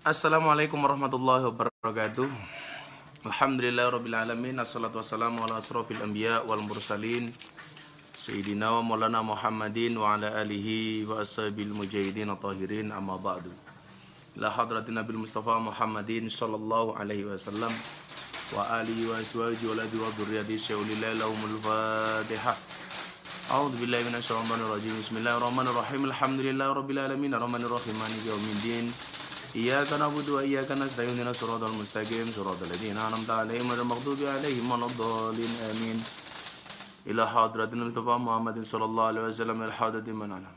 Assalamualaikum warahmatullahi wabarakatuh. Alhamdulillahirabbil alamin, assalatu wassalamu ala asrofil anbiya wal mursalin sayyidina wa maulana Muhammadin wa ala alihi wa ashabil mujahidin tahirin, amma ba'du. Ila hadratin Nabil Mustafa Muhammadin sallallahu alaihi wasallam wa alihi wa aswaji wa ladi wa dhurriyyati syaulillahi lahumul fatihah. A'udzu billahi minasyaitonir rajim. Bismillahirrahmanirrahim. Alhamdulillahirabbil alamin, arrahmanir rahim, maliki yaumiddin. Iyyaka na'budu wa iyyaka nasta'in, ihdinas siratal mustaqim, siratal ladzina an'amta 'alaihim ghairil maghdubi 'alaihim waladdallin. Amin. Ila hadratin Mustafa Muhammadin sallallahu alaihi wasallam al-hadatin man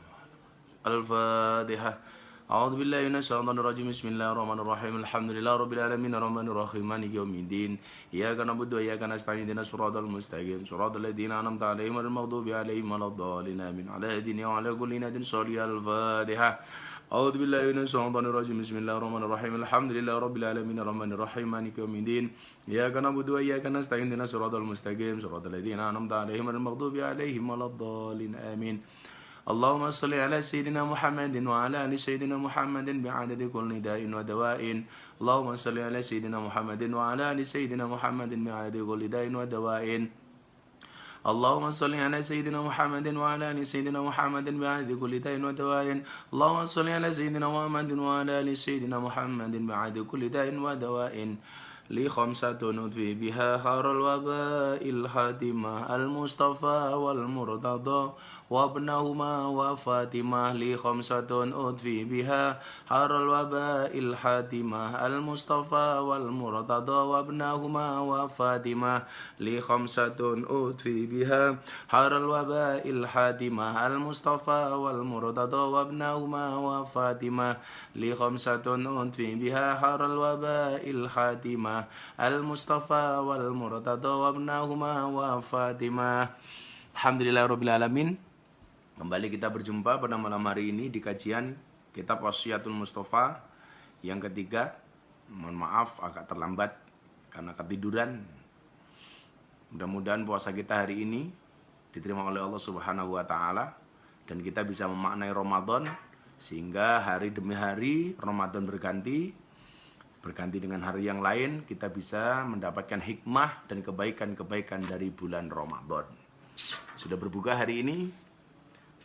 al-Fatihah. A'udzu billahi minasyaitonir rajim. Bismillahirrahmanirrahim. Alhamdulillahirabbil alamin, arrahmanir rahim, maliki yaumiddin. Iyyaka na'budu wa iyyaka nasta'in, ihdinas siratal mustaqim, siratal ladzina an'amta 'alaihim ghairil maghdubi 'alaihim waladdallin. Amin. Ala hadina wa ala kulli nadin sholli al-Fatihah. A'udzu billahi minasyaitonir rajim. Bismillahirrahmanirrahim. Alhamdulillahirabbil alamin, arrahmanir rahim, maliki yaumiddin. Iyyaka na'budu wa iyyaka nasta'in, ihdinas siratal mustaqim, siratal ladzina an'amta 'alaihim ghairil maghdubi 'alaihim waladdallin. Amin. Allahumma salli ala sayyidina Muhammadin wa ala ali sayyidina Muhammadin bi'adadi kulli da'in wa dawa'in. Allahumma salli ala sayyidina Muhammadin wa ala ali sayyidina Muhammadin bi'adadi kulli da'in wa dawa'in. Allahumma salli ala sayyidina Muhammadin wa ala ali sayyidina Muhammadin bi'adadi kulli da'in wa dawa'in. Allahumma salli ala sayyidina Muhammadin wa ala ali sayyidina Muhammadin bi'adadi kulli da'in wa dawa'in. Li khamsatun udfi biha khairul waba'il khatimah al-Mustafa wal Murtada wa ibnahuma wa Fatimah. Li khamsatun udfi biha khairul waba'il khatimah al-Mustafa wal Murtada wa ibnahuma wa Fatimah. Li khamsatun udfi biha khairul waba'il khatimah al-Mustafa wal Murtada wa ibnahuma wa Fatimah. Li khamsatun udfi biha khairul waba'il khatimah al-Mustafa wal Murtada wa ibnahuma wa Fatimah. Alhamdulillahirabbil alamin. Kembali kita berjumpa pada malam hari ini di kajian kitab Wasiyatul Mustafa yang ketiga. Mohon maaf agak terlambat karena ketiduran. Mudah-mudahan puasa kita hari ini diterima oleh Allah Subhanahu wa taala dan kita bisa memaknai Ramadan sehingga hari demi hari Ramadan berganti dengan hari yang lain, kita bisa mendapatkan hikmah dan kebaikan-kebaikan dari bulan Ramadan. Sudah berbuka hari ini,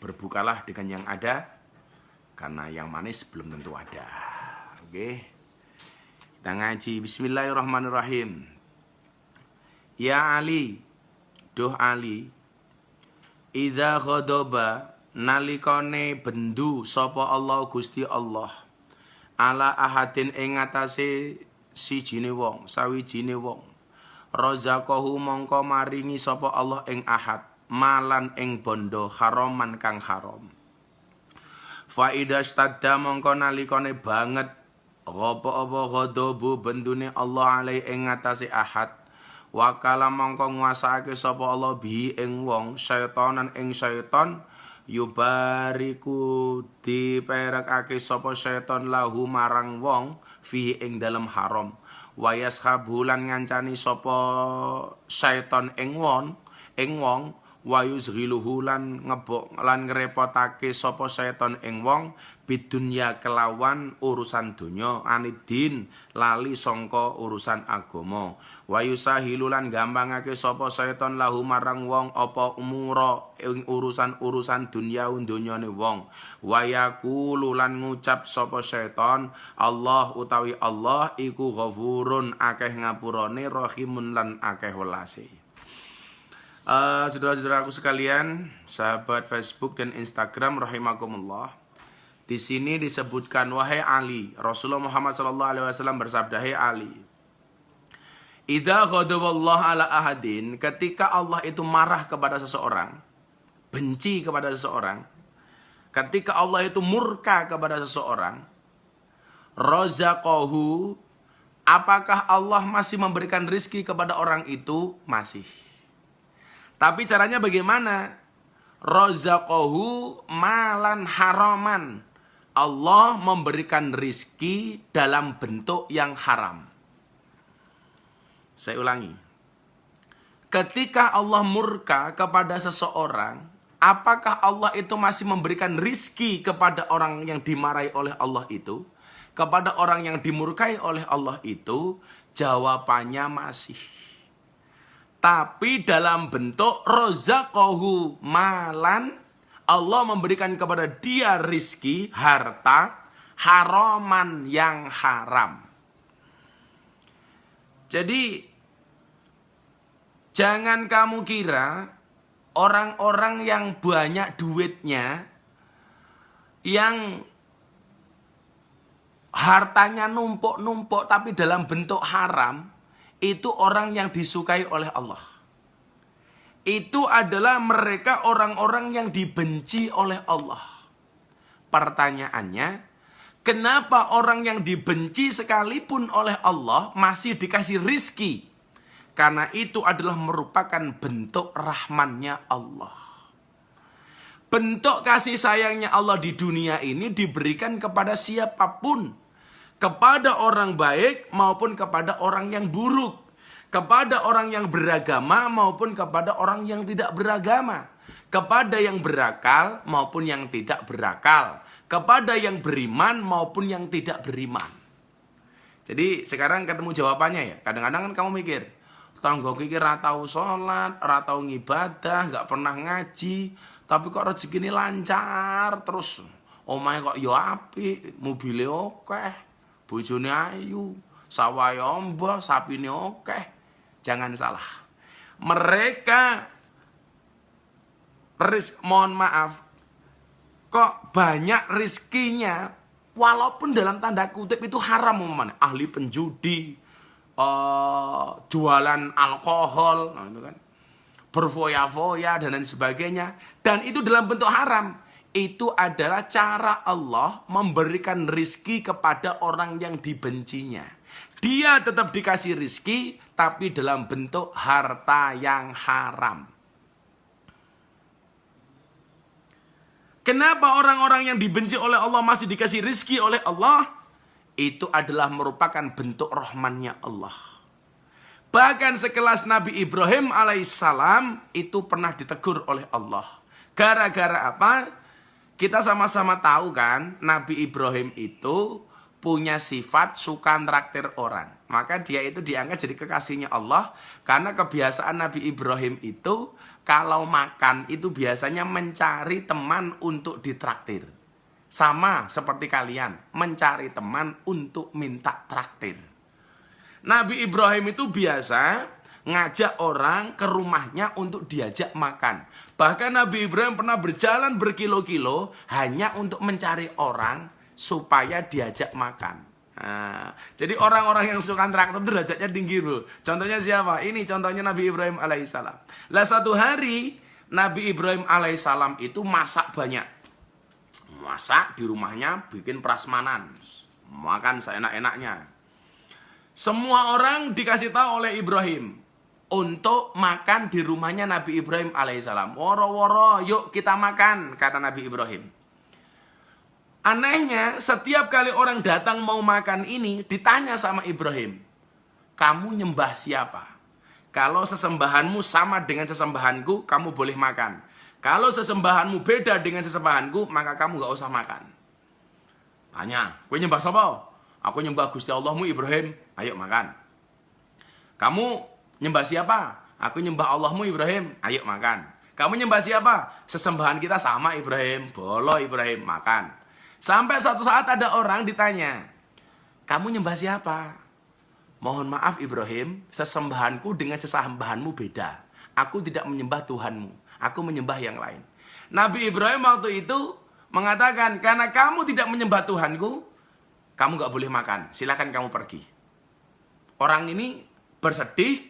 berbukalah dengan yang ada, karena yang manis belum tentu ada. Oke, kita ngaji. Bismillahirrahmanirrahim. Ya Ali, duh Ali, idza ghadaba nalikane bendu sapa Allah Gusti Allah ala ahadin ing ngatasé sijine wong, sawijine wong, razaqahu mongko maringi sapa Allah ing ahad malan ing bondo haraman kang haram. Fa idza stadda mongko nalikane banget apa ghadabu bendune Allah alai ing ngatasé ahad, wakala mongko nguasaake sapa Allah bi ing wong syaitanan ing syaitan, yubariku diperekake sapa setan lahu marang wong fi ing dalem haram, wayas khabulan ngancani sapa setan ing wong wayus ghiluhu lan ngebok lan ngrepotake sapa setan ing wong bidunya kelawan urusan donya anidin lali sangka urusan agama, wayusahilu lan gampangake sapa setan lahu marang wong apa umura ing urusan dunyane wong, wayaqulu lan ngucap sapa setan Allah utawi Allah iku ghafurun akeh ngapurane, rahimun lan akeh welase. Saudara-saudaraku sekalian, sahabat Facebook dan Instagram rahimakumullah. Di sini disebutkan wahai Ali, Rasulullah Muhammad SAW bersabda, hai Ali, idza ghadaballahu ala ahadin, ketika Allah itu marah kepada seseorang, benci kepada seseorang, ketika Allah itu murka kepada seseorang, razaqahu, apakah Allah masih memberikan rizki kepada orang itu? Masih. Tapi caranya bagaimana? Razaqahu malan haraman. Allah memberikan rizki dalam bentuk yang haram. Saya ulangi. Ketika Allah murka kepada seseorang, apakah Allah itu masih memberikan rizki kepada orang yang dimarahi oleh Allah itu? Kepada orang yang dimurkai oleh Allah itu? Jawabannya masih. Tapi dalam bentuk rozaqahu malan, Allah memberikan kepada dia rizki, harta, haraman yang haram. Jadi, jangan kamu kira orang-orang yang banyak duitnya, yang hartanya numpuk-numpuk tapi dalam bentuk haram, itu orang yang disukai oleh Allah. Itu adalah mereka orang-orang yang dibenci oleh Allah. Pertanyaannya, kenapa orang yang dibenci sekalipun oleh Allah masih dikasih rizki? Karena itu adalah merupakan bentuk rahmannya Allah. Bentuk kasih sayangnya Allah di dunia ini diberikan kepada siapapun. Kepada orang baik maupun kepada orang yang buruk. Kepada orang yang beragama maupun kepada orang yang tidak beragama. Kepada yang berakal maupun yang tidak berakal. Kepada yang beriman maupun yang tidak beriman. Jadi sekarang ketemu jawabannya ya. Kadang-kadang kan kamu mikir, tanggo kiki ra tau sholat, ra tau ngibadah, gak pernah ngaji, tapi kok rezeki ini lancar terus. Omahe kok yo apik, mobile akeh, bojone ayu, sawahe ombo, sapine akeh. Jangan salah. Mereka mohon maaf, kok banyak rizkinya walaupun dalam tanda kutip itu haram umpamanya. Ahli penjudi, jualan alkohol, nah itu kan, berfoya-foya dan lain sebagainya, dan itu dalam bentuk haram. Itu adalah cara Allah memberikan rizki kepada orang yang dibencinya. Dia tetap dikasih rizki, tapi dalam bentuk harta yang haram. Kenapa orang-orang yang dibenci oleh Allah masih dikasih rizki oleh Allah? Itu adalah merupakan bentuk rahmannya Allah. Bahkan sekelas Nabi Ibrahim alaihissalam itu pernah ditegur oleh Allah. Gara-gara apa? Kita sama-sama tahu kan, Nabi Ibrahim itu punya sifat suka nraktir orang. Maka dia itu diangkat jadi kekasihnya Allah. Karena kebiasaan Nabi Ibrahim itu kalau makan itu biasanya mencari teman untuk ditraktir. Sama seperti kalian, mencari teman untuk minta traktir. Nabi Ibrahim itu biasa ngajak orang ke rumahnya untuk diajak makan. Bahkan Nabi Ibrahim pernah berjalan berkilo-kilo hanya untuk mencari orang supaya diajak makan. Nah, jadi orang-orang yang suka traktir derajatnya tinggi bro. Contohnya siapa? Ini contohnya Nabi Ibrahim alaihissalam. Lah satu hari Nabi Ibrahim alaihissalam itu masak banyak. Masak di rumahnya, bikin prasmanan, makan seenak-enaknya. Semua orang dikasih tahu oleh Ibrahim untuk makan di rumahnya Nabi Ibrahim alaihissalam. Woro-woro, yuk kita makan, kata Nabi Ibrahim. Anehnya, setiap kali orang datang mau makan ini, ditanya sama Ibrahim, kamu nyembah siapa? Kalau sesembahanmu sama dengan sesembahanku, kamu boleh makan. Kalau sesembahanmu beda dengan sesembahanku, maka kamu gak usah makan. Tanya, kowe nyembah siapa? Aku nyembah Gusti Allahmu Ibrahim, ayo makan. Kamu nyembah siapa? Aku nyembah Allahmu Ibrahim, ayo makan. Kamu nyembah siapa? Sesembahan kita sama Ibrahim, bolo Ibrahim, makan. Sampai suatu saat ada orang ditanya, kamu nyembah siapa? Mohon maaf Ibrahim, sesembahanku dengan sesembahanmu beda. Aku tidak menyembah Tuhanmu, aku menyembah yang lain. Nabi Ibrahim waktu itu mengatakan, karena kamu tidak menyembah Tuhanku, kamu gak boleh makan, silakan kamu pergi. Orang ini bersedih,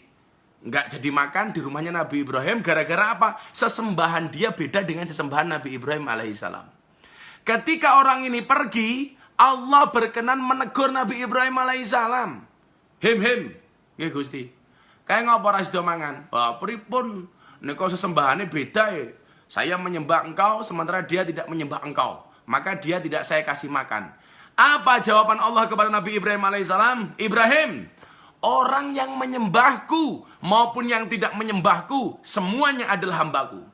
gak jadi makan di rumahnya Nabi Ibrahim, gara-gara apa? Sesembahan dia beda dengan sesembahan Nabi Ibrahim alaihissalam. Ketika orang ini pergi, Allah berkenan menegur Nabi Ibrahim alaihissalam. Him, nggih Gusti. Kayak ngapa ora sida mangan? Wah, pripun nika sesembahannya beda ya. Saya menyembah engkau sementara dia tidak menyembah engkau. Maka dia tidak saya kasih makan. Apa jawaban Allah kepada Nabi Ibrahim alaihissalam? Ibrahim, orang yang menyembahku maupun yang tidak menyembahku, semuanya adalah hambaku.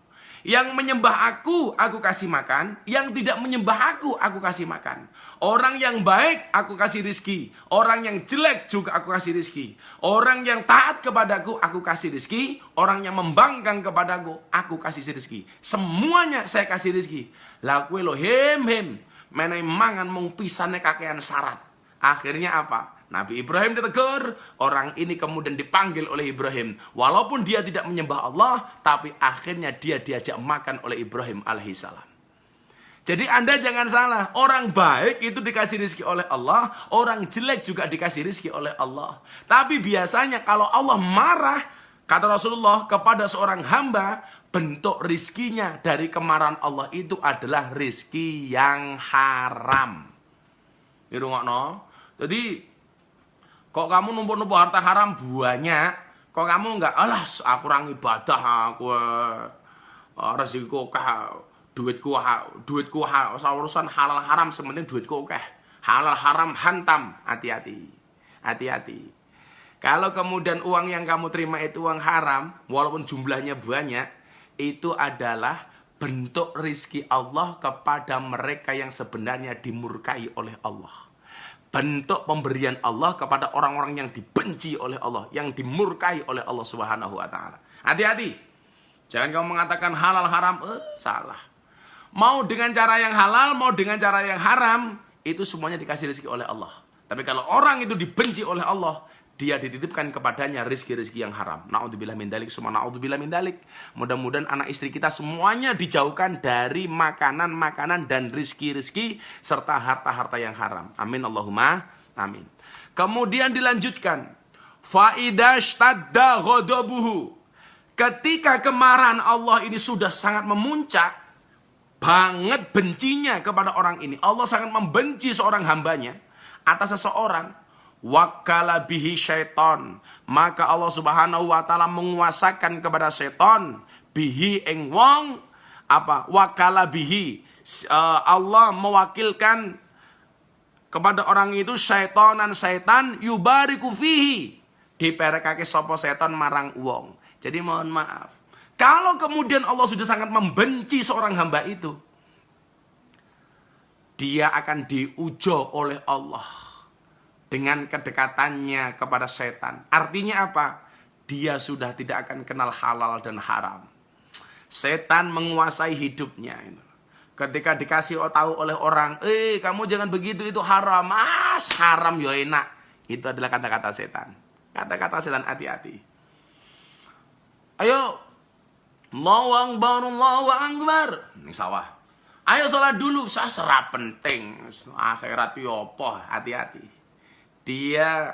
Yang menyembah aku kasih makan. Yang tidak menyembah aku kasih makan. Orang yang baik, aku kasih rizki. Orang yang jelek juga aku kasih rizki. Orang yang taat kepadaku, aku kasih rizki. Orang yang membangkang kepadaku, aku kasih rizki. Semuanya saya kasih rizki. Laku lo hem. Menai mangan mung pisane kakean syarat. Akhirnya apa? Nabi Ibrahim ditegur, orang ini kemudian dipanggil oleh Ibrahim. Walaupun dia tidak menyembah Allah, tapi akhirnya dia diajak makan oleh Ibrahim alaihissalam. Jadi Anda jangan salah, orang baik itu dikasih rizki oleh Allah, orang jelek juga dikasih rizki oleh Allah. Tapi biasanya kalau Allah marah, kata Rasulullah kepada seorang hamba, bentuk rizkinya dari kemarahan Allah itu adalah rizki yang haram. Ini rungokno. Jadi kok kamu numpuk-numpuk harta haram banyak, kok kamu enggak, alah aku kurang ibadah, aku rezekiku kah, duitku urusan halal haram, sementing duitku kah. Halal haram hantam, hati-hati. Kalau kemudian uang yang kamu terima itu uang haram, walaupun jumlahnya banyak, itu adalah bentuk rizki Allah kepada mereka yang sebenarnya dimurkai oleh Allah. Bentuk pemberian Allah kepada orang-orang yang dibenci oleh Allah, yang dimurkai oleh Allah Subhanahu wa taala. Hati-hati. Jangan kamu mengatakan halal haram, salah. Mau dengan cara yang halal, mau dengan cara yang haram, itu semuanya dikasih rezeki oleh Allah. Tapi kalau orang itu dibenci oleh Allah, dia dititipkan kepadanya rezeki-rezeki yang haram. Na'udzubillah min dzalik, summa na'udzubillah min dzalik. Mudah-mudahan anak istri kita semuanya dijauhkan dari makanan-makanan dan rezeki-rezeki serta harta-harta yang haram. Amin Allahumma amin. Kemudian dilanjutkan, fa idza shtadda ghadabuhu. Ketika kemarahan Allah ini sudah sangat memuncak, banget bencinya kepada orang ini. Allah sangat membenci seorang hambanya atas seseorang. Wakala bihi syaiton, maka Allah Subhanahu wa taala menguasakan kepada syaiton bihi ing wong apa wakala bihi, Allah mewakilkan kepada orang itu syaitonan syaitan yubariku fihi, diperekake sapa setan marang wong. Jadi mohon maaf, kalau kemudian Allah sudah sangat membenci seorang hamba itu, dia akan diujo oleh Allah dengan kedekatannya kepada setan. Artinya apa? Dia sudah tidak akan kenal halal dan haram. Setan menguasai hidupnya. Ketika dikasih tahu oleh orang, kamu jangan begitu, itu haram. Mas, haram ya enak. Itu adalah kata-kata setan. Kata-kata setan, hati-hati. Ayo, Allahu Akbar. Ini sawah. Ayo sholat dulu, saya serap penting. Akhirat yo apa? Hati-hati. Dia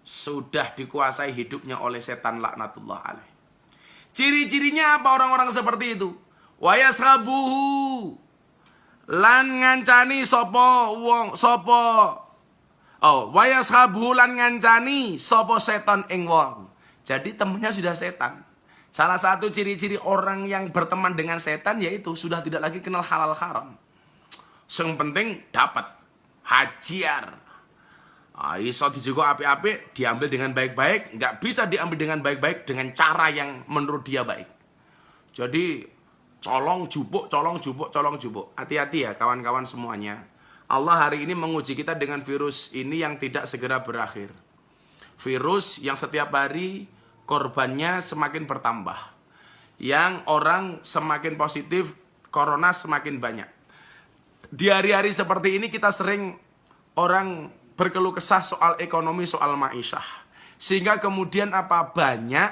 sudah dikuasai hidupnya oleh setan laknatullah alaih. Ciri-cirinya apa orang-orang seperti itu? Wa yashabuhu, lan ngancani sapa wong sapa. Wa yashabuhu lan ngancani sapa setan ing wong. Jadi temannya sudah setan. Salah satu ciri-ciri orang yang berteman dengan setan yaitu sudah tidak lagi kenal halal haram. Yang penting dapat hajar. Iso dijugo apik-apik, diambil dengan baik-baik, nggak bisa diambil dengan baik-baik dengan cara yang menurut dia baik. Jadi colong jupuk. Hati-hati ya kawan-kawan semuanya. Allah hari ini menguji kita dengan virus ini yang tidak segera berakhir. Virus yang setiap hari korbannya semakin bertambah. Yang orang semakin positif, corona semakin banyak. Di hari-hari seperti ini kita sering orang berkeluh kesah soal ekonomi, soal ma'isyah. Sehingga kemudian apa? Banyak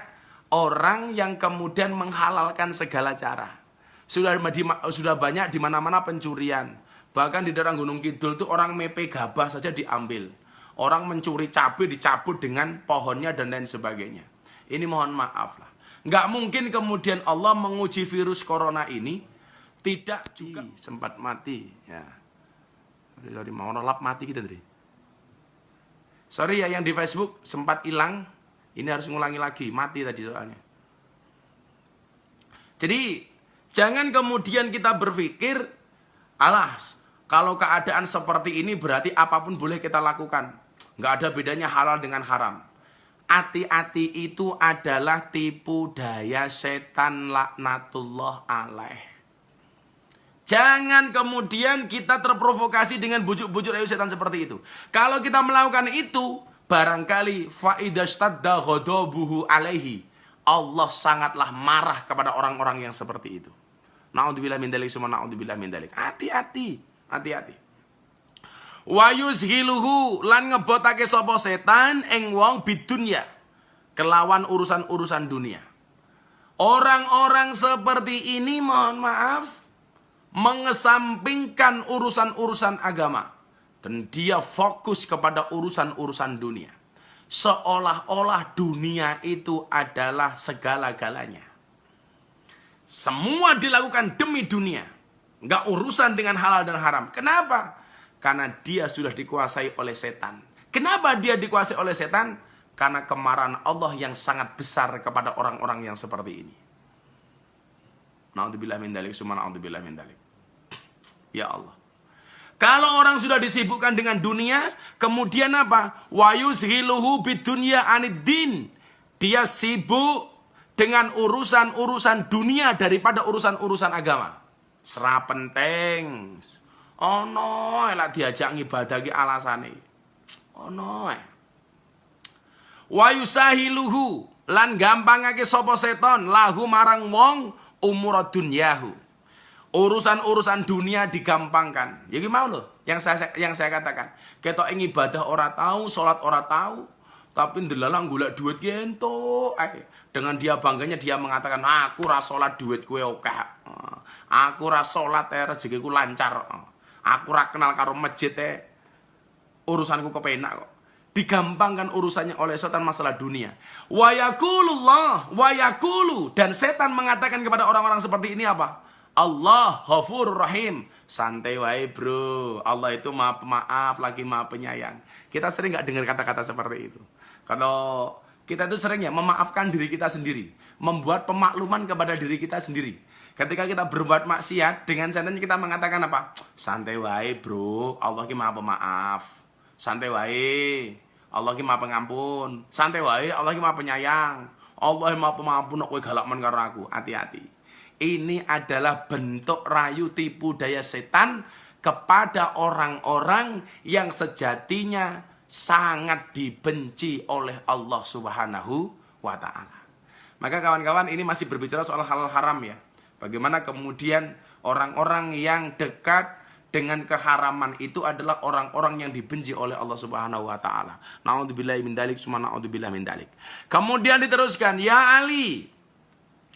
orang yang kemudian menghalalkan segala cara. Sudah banyak di mana-mana pencurian. Bahkan di daerah Gunung Kidul itu orang mepe gabah saja diambil. Orang mencuri cabai dicabut dengan pohonnya dan lain sebagainya. Ini mohon maaf lah. Nggak mungkin kemudian Allah menguji virus corona ini tidak juga sempat mati. Ya. Sorry, mau nolap mati kita tadi. Sorry ya yang di Facebook sempat hilang. Ini harus ngulangi lagi. Mati tadi soalnya. Jadi jangan kemudian kita berpikir, alas, kalau keadaan seperti ini berarti apapun boleh kita lakukan. Nggak ada bedanya halal dengan haram. Hati-hati itu adalah tipu daya setan laknatullah alaih. Jangan kemudian kita terprovokasi dengan bujuk-bujuk ayu setan seperti itu. Kalau kita melakukan itu, barangkali faidastadda ghadabuhu alaihi. Allah sangatlah marah kepada orang-orang yang seperti itu. Na'udzubillah min dzalik, summa na'udzubillah min dzalik. Hati-hati, hati-hati. Wa yuzhiluhu, lan ngebotake sapa setan ing wong bidunya, kelawan urusan-urusan dunia. Orang-orang seperti ini, mohon maaf, mengesampingkan urusan-urusan agama dan dia fokus kepada urusan-urusan dunia. Seolah-olah dunia itu adalah segala-galanya. Semua dilakukan demi dunia, nggak urusan dengan halal dan haram. Kenapa? Karena dia sudah dikuasai oleh setan. Kenapa dia dikuasai oleh setan? Karena kemarahan Allah yang sangat besar kepada orang-orang yang seperti ini. Na'udzubillah min dzalik, summa na'udzubillah min dzalik. Ya Allah. Kalau orang sudah disibukkan dengan dunia, kemudian apa? Wa yuzhiluhu bidunya aniddin. Dia sibuk dengan urusan-urusan dunia daripada urusan-urusan agama. Serah penting. Oh no, elak diajak ngibadah ki alasane. Oh no. Wa yusahiluhu, lan gampangake sapa seton lahu marang wong umur dunyahu. Urusan-urusan dunia digampangkan. Ya gimana loh? Yang saya katakan. Ketok ibadah ora tahu, salat ora tahu, tapi ndelalang golek duit ki entuk. Dengan dia bangganya dia mengatakan, "Aku ra salat duit kowe akeh. Aku ra salat rezekiku lancar. Aku ra kenal karo masjid urusanku kepenak kok." Digampangkan urusannya oleh setan masalah dunia. Wa yaqulullah wa yaqulu, dan setan mengatakan kepada orang-orang seperti ini apa? Allah Ghafurur Rahim. Santai wae bro, Allah itu maha pemaaf lagi maha penyayang. Kita sering gak dengar kata-kata seperti itu. Kalau kita itu sering ya memaafkan diri kita sendiri, membuat pemakluman kepada diri kita sendiri. Ketika kita berbuat maksiat, dengan santainya kita mengatakan apa? Santai wae bro, Allah ki maha pemaaf. Santai wae, Allah ki maha pengampun. Santai wae, Allah ki maha penyayang. Allah maha pengampun, kowe galak men karo aku. Hati-hati. Ini adalah bentuk rayu tipu daya setan kepada orang-orang yang sejatinya sangat dibenci oleh Allah Subhanahu wa Ta'ala. Maka kawan-kawan, ini masih berbicara soal halal haram ya. Bagaimana kemudian orang-orang yang dekat dengan keharaman itu adalah orang-orang yang dibenci oleh Allah Subhanahu wa Ta'ala. Na'udzubillahi min dzalik, summa na'udzubillahi min dzalik. Kemudian diteruskan, ya Ali,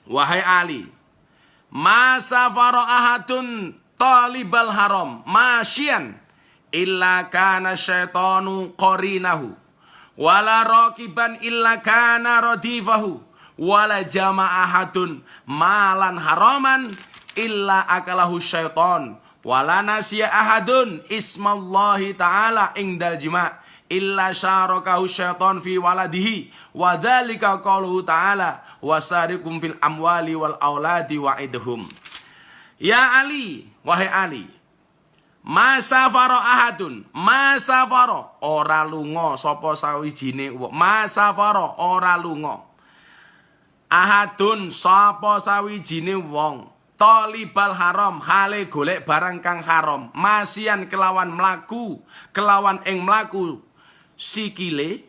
wahai Ali, ma safara ahadun talibal haram masyian illa kana syaitanu qarinahu wala raqiban illa kana radifahu wala jama'a ahadun malan haraman illa akalahu syaitan wala nasiya ahadun ismallahi ta'ala indal jima' illa syarakahu syaitan fi waladihi wa dzalika qauluhu ta'ala wasarikum fil amwali wal auladi wa'idhum. Ya Ali, wahai Ali, masafara ahadun, masafara ora lunga sapa sawijine wong, masafara ora lunga ahadun sapa sawijine wong talibal haram hale golek barang kang haram masian kelawan mlaku kelawan ing mlaku sikile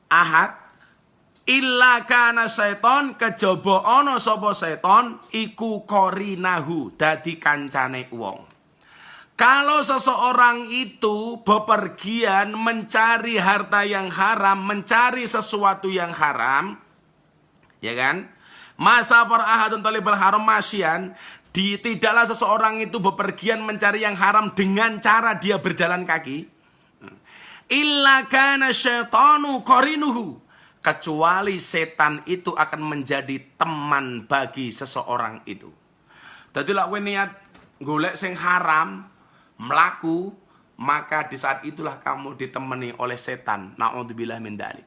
ahad illa kana seton kejaba ana sapa seton iku qarinahu dadi kancane wong. Kalau seseorang itu bepergian mencari harta yang haram, mencari sesuatu yang haram, ya kan? Masafar ahadun talibal haram masyian, tidaklah seseorang itu bepergian mencari yang haram dengan cara dia berjalan kaki. Illa kana syaitanu qarinuhu, kecuali setan itu akan menjadi teman bagi seseorang itu. Dadi lek kowe niat golek sing haram, mlaku, maka di saat itulah kamu ditemani oleh setan. Na'udzubillah min dzalik.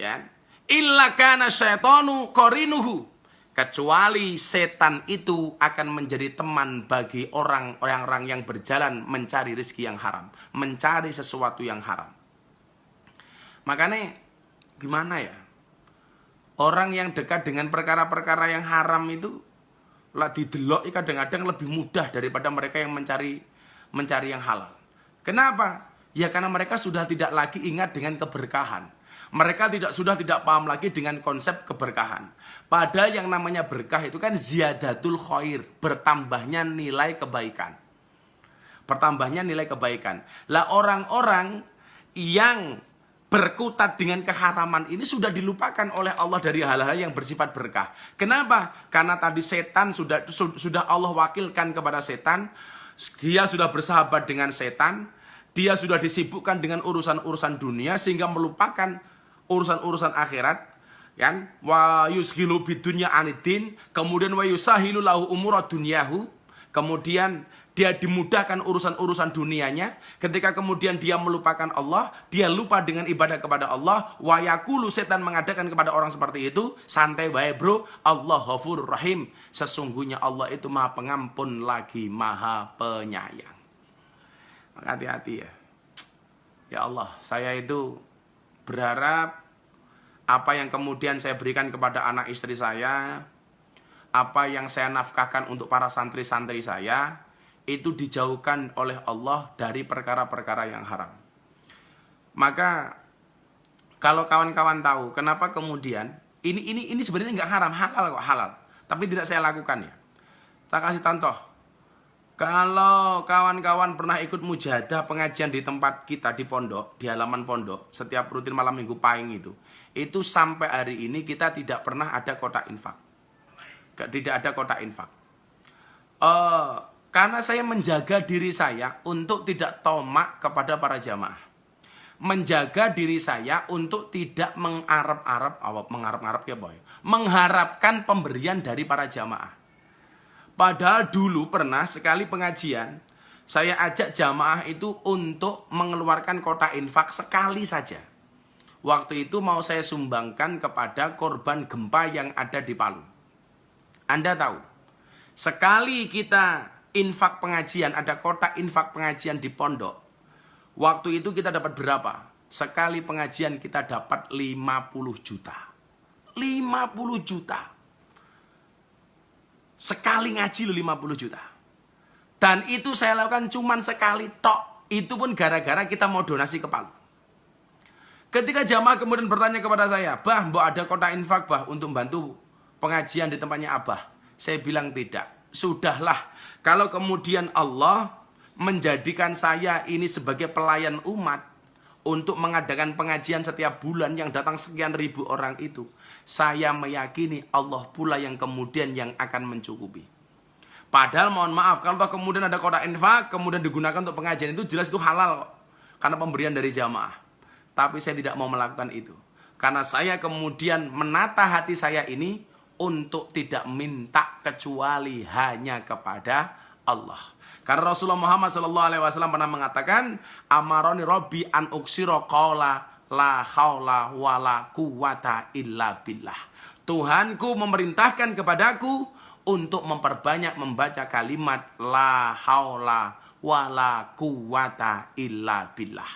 Ya. Illa kana syaitanu qarinuhu, kecuali setan itu akan menjadi teman bagi orang-orang yang berjalan mencari rezeki yang haram, mencari sesuatu yang haram. Makanya gimana ya? Orang yang dekat dengan perkara-perkara yang haram itu lah didelok kadang-kadang lebih mudah daripada mereka yang mencari yang halal. Kenapa? Ya karena mereka sudah tidak lagi ingat dengan keberkahan. Mereka sudah tidak paham lagi dengan konsep keberkahan. Padahal yang namanya berkah itu kan ziyadatul khair, bertambahnya nilai kebaikan. Bertambahnya nilai kebaikan. Lah orang-orang yang berkutat dengan keharaman ini sudah dilupakan oleh Allah dari hal-hal yang bersifat berkah. Kenapa? Karena tadi setan sudah Allah wakilkan kepada setan. Dia sudah bersahabat dengan setan. Dia sudah disibukkan dengan urusan-urusan dunia sehingga melupakan urusan-urusan akhirat, kan? Wa yusghilu bidunya anidin, kemudian wa yusahilu lahu umura dunyahu, kemudian dia dimudahkan urusan-urusan dunianya. Ketika kemudian dia melupakan Allah, dia lupa dengan ibadah kepada Allah. Wa yaqulu, setan mengadakan kepada orang seperti itu, santai wae bro, Allah Ghafurur Rahim. Sesungguhnya Allah itu Maha Pengampun lagi Maha Penyayang. Hati-hati ya. Ya Allah, saya itu berharap apa yang kemudian saya berikan kepada anak istri saya, apa yang saya nafkahkan untuk para santri-santri saya, itu dijauhkan oleh Allah dari perkara-perkara yang haram. Maka kalau kawan-kawan tahu kenapa kemudian ini sebenarnya nggak haram, halal kok, halal, tapi tidak saya lakukan ya. Tak kasih contoh. Kalau kawan-kawan pernah ikut mujahadah pengajian di tempat kita di pondok, di halaman pondok, setiap rutin malam minggu pahing itu sampai hari ini kita tidak pernah ada kotak infak. Tidak ada kotak infak. Karena saya menjaga diri saya untuk tidak tomak kepada para jamaah. Menjaga diri saya untuk tidak mengharapkan pemberian dari para jamaah. Padahal dulu pernah sekali pengajian, saya ajak jamaah itu untuk mengeluarkan kotak infak sekali saja. Waktu itu mau saya sumbangkan kepada korban gempa yang ada di Palu. Anda tahu, sekali kita infak pengajian, ada kotak infak pengajian di pondok, waktu itu kita dapat berapa? Sekali pengajian kita dapat 50 juta. 50 juta. Sekali ngaji 50 juta. Dan itu saya lakukan cuman sekali tok. Itu pun gara-gara kita mau donasi ke Palu. Ketika jamaah kemudian bertanya kepada saya, "Bah, mbok ada kotak infak, bah, untuk bantu pengajian di tempatnya Abah?" Saya bilang tidak. Sudahlah, kalau kemudian Allah menjadikan saya ini sebagai pelayan umat untuk mengadakan pengajian setiap bulan yang datang sekian ribu orang itu, saya meyakini Allah pula yang kemudian yang akan mencukupi. Padahal mohon maaf, kalau kemudian ada kotak infak kemudian digunakan untuk pengajian, itu jelas itu halal kok, karena pemberian dari jamaah. Tapi saya tidak mau melakukan itu, karena saya kemudian menata hati saya ini untuk tidak minta kecuali hanya kepada Allah. Karena Rasulullah Muhammad SAW pernah mengatakan, amaroni Robbi an uksiro qawla la haula wala quwata illa billah. Tuhanku memerintahkan kepadaku untuk memperbanyak membaca kalimat la haula wala quwata illa billah.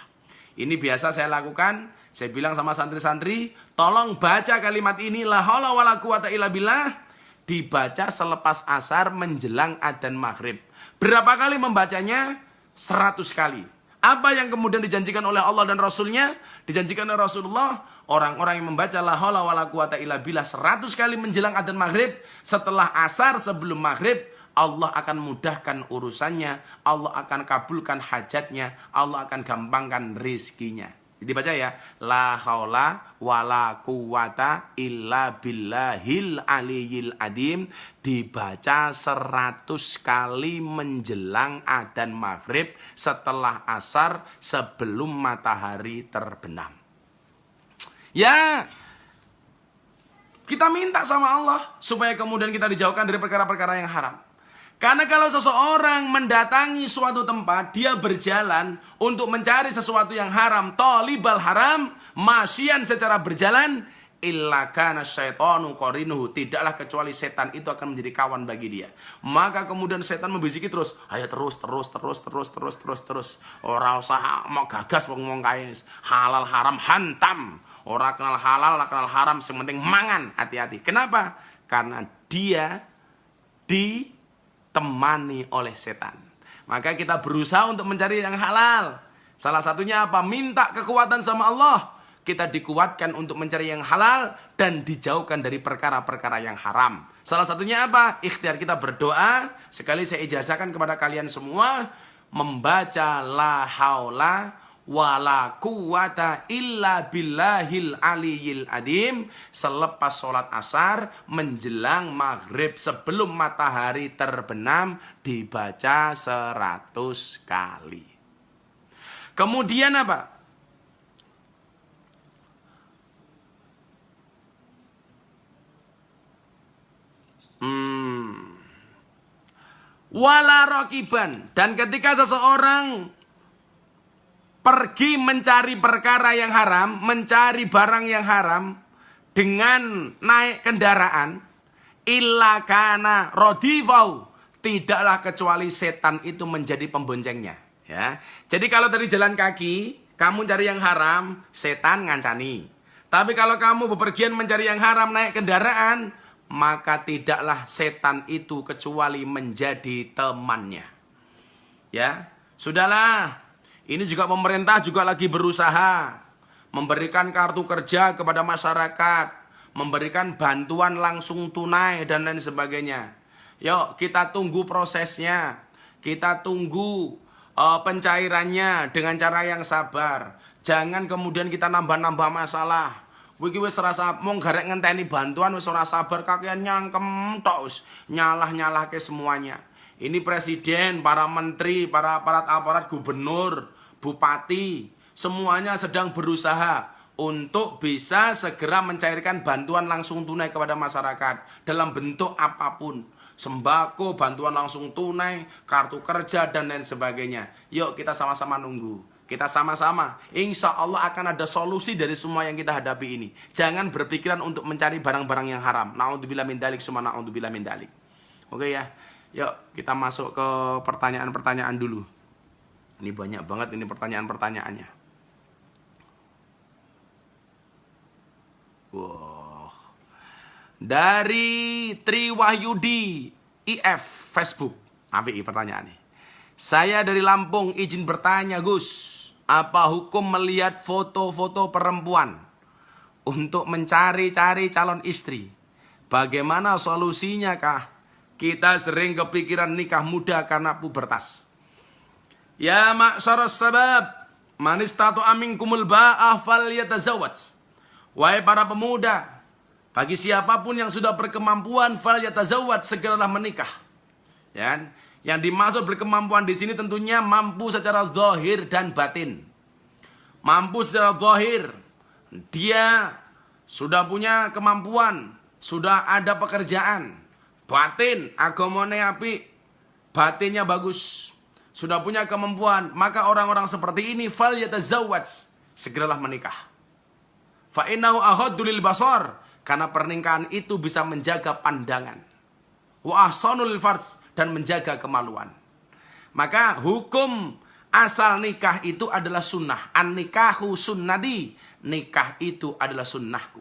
Ini biasa saya lakukan. Saya bilang sama santri-santri, tolong baca kalimat ini la haula wala quwata illa billah, dibaca selepas asar menjelang adzan maghrib. Berapa kali membacanya? 100 kali. Apa yang kemudian dijanjikan oleh Allah dan Rasulnya? Dijanjikan oleh Rasulullah, orang-orang yang membaca la haula wala quwata illa billah 100 kali menjelang adzan maghrib, setelah asar sebelum maghrib, Allah akan mudahkan urusannya, Allah akan kabulkan hajatnya, Allah akan gampangkan rizkinya. Dibaca ya, la haula wala quwata illa billahil aliyil adim, dibaca 100 kali menjelang adzan maghrib, setelah asar, sebelum matahari terbenam. Ya, kita minta sama Allah supaya kemudian kita dijauhkan dari perkara-perkara yang haram. Karena kalau seseorang mendatangi suatu tempat, dia berjalan untuk mencari sesuatu yang haram, tolibal haram, masyian secara berjalan, illa kana syaitanu qarinuhu, tidaklah kecuali setan itu akan menjadi kawan bagi dia. Maka kemudian setan membisiki terus, ayo terus. Ora usah mau gagas wong kae. Halal haram hantam. Ora kenal halal, ora kenal haram, sing penting mangan. Hati-hati. Kenapa? Karena dia ditemani oleh setan. Maka kita berusaha untuk mencari yang halal. Salah satunya apa? Minta kekuatan sama Allah. Kita dikuatkan untuk mencari yang halal dan dijauhkan dari perkara-perkara yang haram. Salah satunya apa? Ikhtiar kita berdoa. Sekali saya ijazahkan kepada kalian semua, membaca la haula wala quwata illa billahil aliyil adim selepas sholat asar menjelang maghrib sebelum matahari terbenam, dibaca 100 kali. Kemudian apa? Wala rokiban, dan ketika seseorang pergi mencari perkara yang haram, mencari barang yang haram dengan naik kendaraan, illa kana rodifau, tidaklah kecuali setan itu menjadi pemboncengnya. Ya, jadi kalau dari jalan kaki kamu cari yang haram, setan ngancani. Tapi kalau kamu bepergian mencari yang haram naik kendaraan, maka tidaklah setan itu kecuali menjadi temannya. Ya, sudahlah. Ini juga pemerintah juga lagi berusaha memberikan kartu kerja kepada masyarakat, memberikan bantuan langsung tunai dan lain sebagainya. Yuk, kita tunggu prosesnya. Kita tunggu pencairannya dengan cara yang sabar. Jangan kemudian kita nambah-nambah masalah. Wiki wis rasa mong garek ngenteni bantuan wis ora sabar kakean nyangkem tok wis nyalah-nyalahke semuanya. Ini presiden, para menteri, para aparat gubernur, bupati, semuanya sedang berusaha untuk bisa segera mencairkan bantuan langsung tunai kepada masyarakat dalam bentuk apapun. Sembako, bantuan langsung tunai, kartu kerja dan lain sebagainya. Yuk kita sama-sama nunggu. Kita sama-sama, insya Allah akan ada solusi dari semua yang kita hadapi ini. Jangan berpikiran untuk mencari barang-barang yang haram. Na'udzubillah min dalik, summa na'udzubillah min dalik. Oke ya, yuk kita masuk ke pertanyaan-pertanyaan dulu. Ini banyak banget ini pertanyaan-pertanyaannya. Wow. Dari Triwahyudi IF Facebook. Apa ini pertanyaannya? Saya dari Lampung, izin bertanya Gus. Apa hukum melihat foto-foto perempuan untuk mencari-cari calon istri? Bagaimana solusinya kah? Kita sering kepikiran nikah muda karena pubertas. Ya ma'syaras sabab, man istata'a minkumul ba'ah falyatazawwaj. Wahai para pemuda, bagi siapapun yang sudah berkemampuan falyatazawwaj, segeralah menikah. Ya. Yang dimaksud berkemampuan di sini tentunya mampu secara zahir dan batin. Mampu secara zahir, dia sudah punya kemampuan, sudah ada pekerjaan. Batin, agamane apik, batinnya bagus, sudah punya kemampuan, maka orang-orang seperti ini fal yatazawwaj, segeralah menikah. Fa innahu ahaddu lil basar, karena pernikahan itu bisa menjaga pandangan. Wa ahsanul farj, dan menjaga kemaluan. Maka hukum asal nikah itu adalah sunnah. An-nikahu sunnati. Nikah itu adalah sunnahku.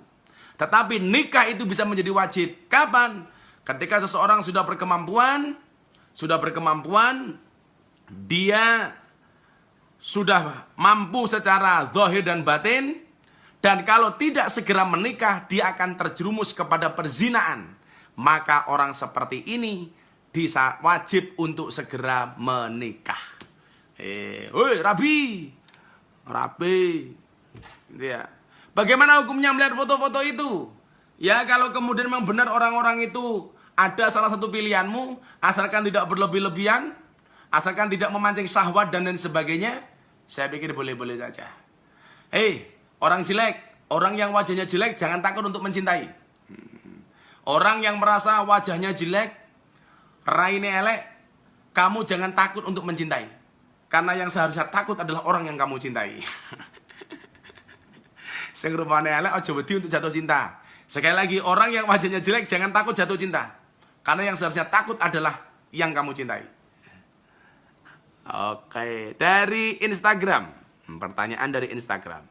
Tetapi nikah itu bisa menjadi wajib. Kapan? Ketika seseorang sudah berkemampuan, dia sudah mampu secara zahir dan batin, dan kalau tidak segera menikah, dia akan terjerumus kepada perzinaan. Maka orang seperti ini wajib untuk segera menikah. Woi, Rabi. Ya. Bagaimana hukumnya melihat foto-foto itu? Ya, kalau kemudian memang benar orang-orang itu ada salah satu pilihanmu, asalkan tidak berlebih-lebihan, asalkan tidak memancing syahwat dan lain sebagainya, saya pikir boleh-boleh saja. Orang jelek, orang yang wajahnya jelek, jangan takut untuk mencintai. Orang yang merasa wajahnya jelek, raine elek, kamu jangan takut untuk mencintai. Karena yang seharusnya takut adalah orang yang kamu cintai. Sing rupane elek aja wedi untuk jatuh cinta. Sekali lagi, orang yang wajahnya jelek jangan takut jatuh cinta. Karena yang seharusnya takut adalah yang kamu cintai. Oke, dari Instagram. Pertanyaan dari Instagram.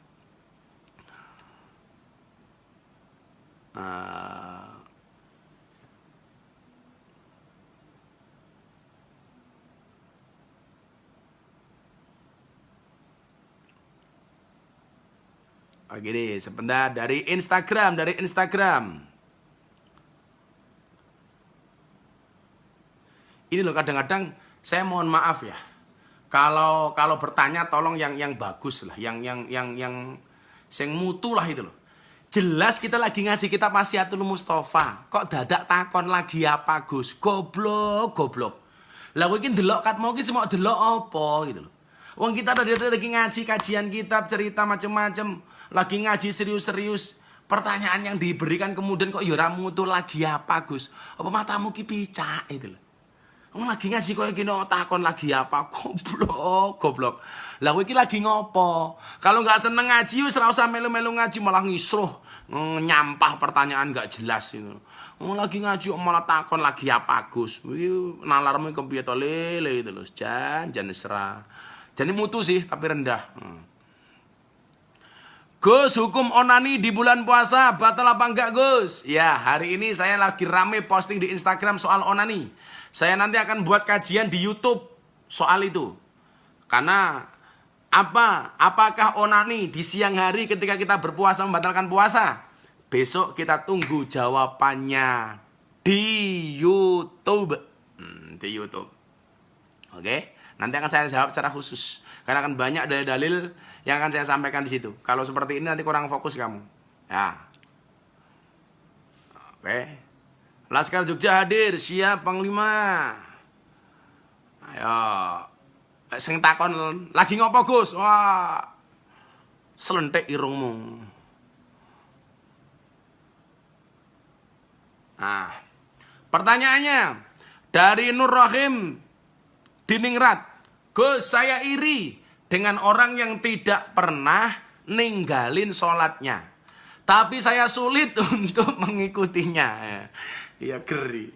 Oke deh, sebentar dari Instagram. Ini loh kadang-kadang saya mohon maaf ya. Kalau bertanya tolong yang bagus lah, yang sing mutu lah itu loh. Jelas kita lagi ngaji kitab Wasiatul Mustofa. Kok dadak takon lagi apa Gus? Goblok. Lah kowe iki ndelok kat mau ki semua delok apa gitu loh. Wong kita tadi lagi ngaji kajian kitab cerita macam-macam, lagi ngaji serius-serius. Pertanyaan yang diberikan kemudian kok ya ora mutu lagi apa Gus? Apa matamu ki picak itu loh. Lagi ngaji koyo gini takon lagi apa? Goblok. Lah kowe iki lagi ngopo? Kalau nggak seneng ngaji wis ora usah melu-melu ngaji malah ngisruh, nyampah pertanyaan nggak jelas itu. Lagi ngaji malah takon lagi apa Gus? Iki nalarmu kepiye to lele itu lho. Jan serah. Jane mutu sih tapi rendah. Gus, hukum onani di bulan puasa batal apa enggak Gus? Ya, hari ini saya lagi rame posting di Instagram soal onani. Saya nanti akan buat kajian di YouTube soal itu. Karena apakah onani di siang hari ketika kita berpuasa membatalkan puasa? Besok kita tunggu jawabannya di YouTube. Di YouTube. Oke? Nanti akan saya jawab secara khusus. Karena akan banyak dalil-dalil yang akan saya sampaikan di situ. Kalau seperti ini nanti kurang fokus kamu. Ya. Oke. Laskar Jogja hadir, siap Panglima. Ayo. Sing takon lagi ngopo Gus? Wah. Selentik irungmu. Nah, pertanyaannya dari Nur Rahim Diningrat. Gus, saya iri dengan orang yang tidak pernah ninggalin sholatnya. Tapi saya sulit untuk mengikutinya. Iya geri.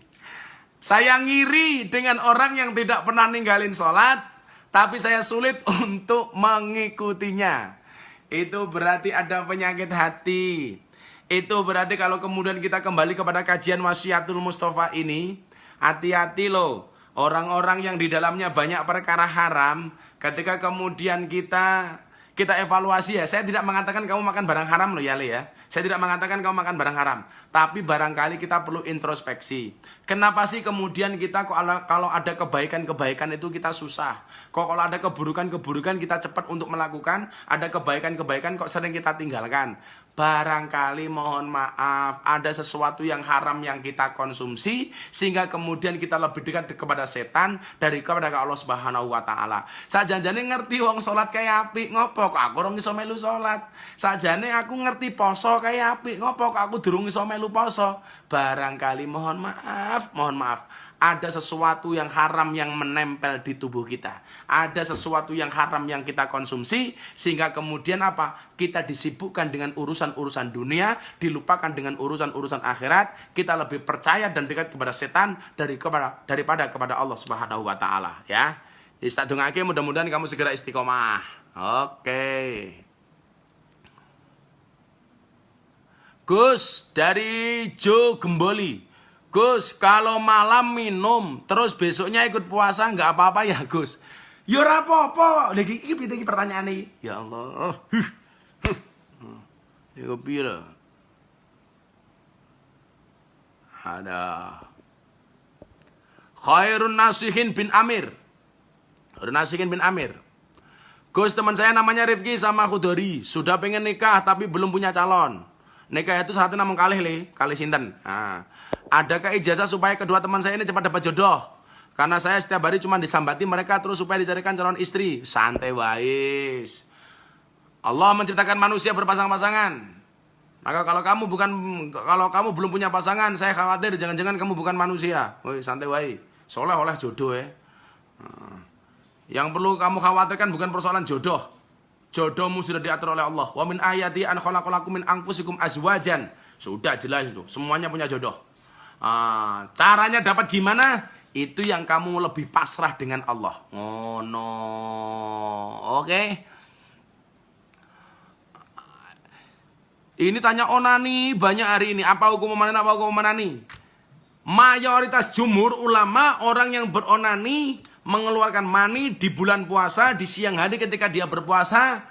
Saya ngiri dengan orang yang tidak pernah ninggalin sholat, tapi saya sulit untuk mengikutinya. Itu berarti ada penyakit hati. Itu berarti kalau kemudian kita kembali kepada kajian Wasiatul Mustofa ini, hati-hati loh. Orang-orang yang di dalamnya banyak perkara haram, ketika kemudian kita evaluasi ya. Saya tidak mengatakan kamu makan barang haram loh ya Le ya. Saya tidak mengatakan kamu makan barang haram. Tapi barangkali kita perlu introspeksi. Kenapa sih kemudian kita kalau ada kebaikan-kebaikan itu kita susah? Kok kalau ada keburukan-keburukan kita cepat untuk melakukan, ada kebaikan-kebaikan kok sering kita tinggalkan? Barangkali mohon maaf ada sesuatu yang haram yang kita konsumsi sehingga kemudian kita lebih dekat kepada setan daripada Allah Subhanahu wa taala. Sajane ngerti wong salat kaya apik ngopo kok aku ora iso melu salat. Sajane aku ngerti poso kaya apik ngopo kok aku durung iso melu poso. Barangkali mohon maaf ada sesuatu yang haram yang menempel di tubuh kita. Ada sesuatu yang haram yang kita konsumsi sehingga kemudian apa? Kita disibukkan dengan urusan-urusan dunia, dilupakan dengan urusan-urusan akhirat. Kita lebih percaya dan dekat kepada setan daripada kepada Allah Subhanahu wa taala, ya. Istadungake mudah-mudahan kamu segera istiqomah. Oke. Gus dari Jo Gemboli. Gus, kalau malam minum terus besoknya ikut puasa nggak apa-apa ya Gus? Ya ora apa-apa. Lagi iki pertanyaan iki. Ya Allah. Ya pira? Ada Khairun Nasihin bin Amir. Gus, teman saya namanya Rifki sama Khudori. Sudah pengen nikah tapi belum punya calon. Nikah itu satu namun kali sinten. Nah, adakah ijazah supaya kedua teman saya ini cepat dapat jodoh? Karena saya setiap hari cuma disambati mereka terus supaya dicarikan calon istri. Santai wais. Allah menciptakan manusia berpasang-pasangan. Maka kalau kamu belum punya pasangan, saya khawatir jangan-jangan kamu bukan manusia. Woi, santai wae. Soleh jodoh ya. Yang perlu kamu khawatirkan bukan persoalan jodoh. Jodohmu sudah diatur oleh Allah. Wa min ayati an khalaqalakum min anfusikum azwajan. Sudah jelas itu. Semuanya punya jodoh. Caranya dapat gimana? Itu yang kamu lebih pasrah dengan Allah. Oh no. Oke. Ini tanya onani banyak hari ini. Apa hukum onani? Apa hukum onani? Mayoritas jumhur ulama orang yang beronani mengeluarkan mani di bulan puasa di siang hari ketika dia berpuasa,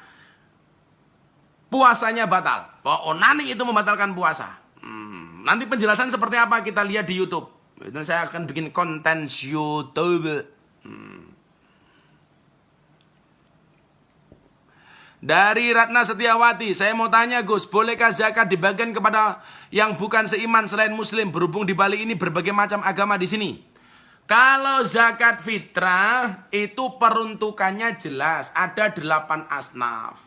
puasanya batal. Onani itu membatalkan puasa. Nanti penjelasan seperti apa kita lihat di YouTube. Itu saya akan bikin konten YouTube. Dari Ratna Setiawati, saya mau tanya Gus, bolehkah zakat dibagikan kepada yang bukan seiman selain muslim? Berhubung di Bali ini berbagai macam agama di sini. Kalau zakat fitrah itu peruntukannya jelas, ada 8 asnaf.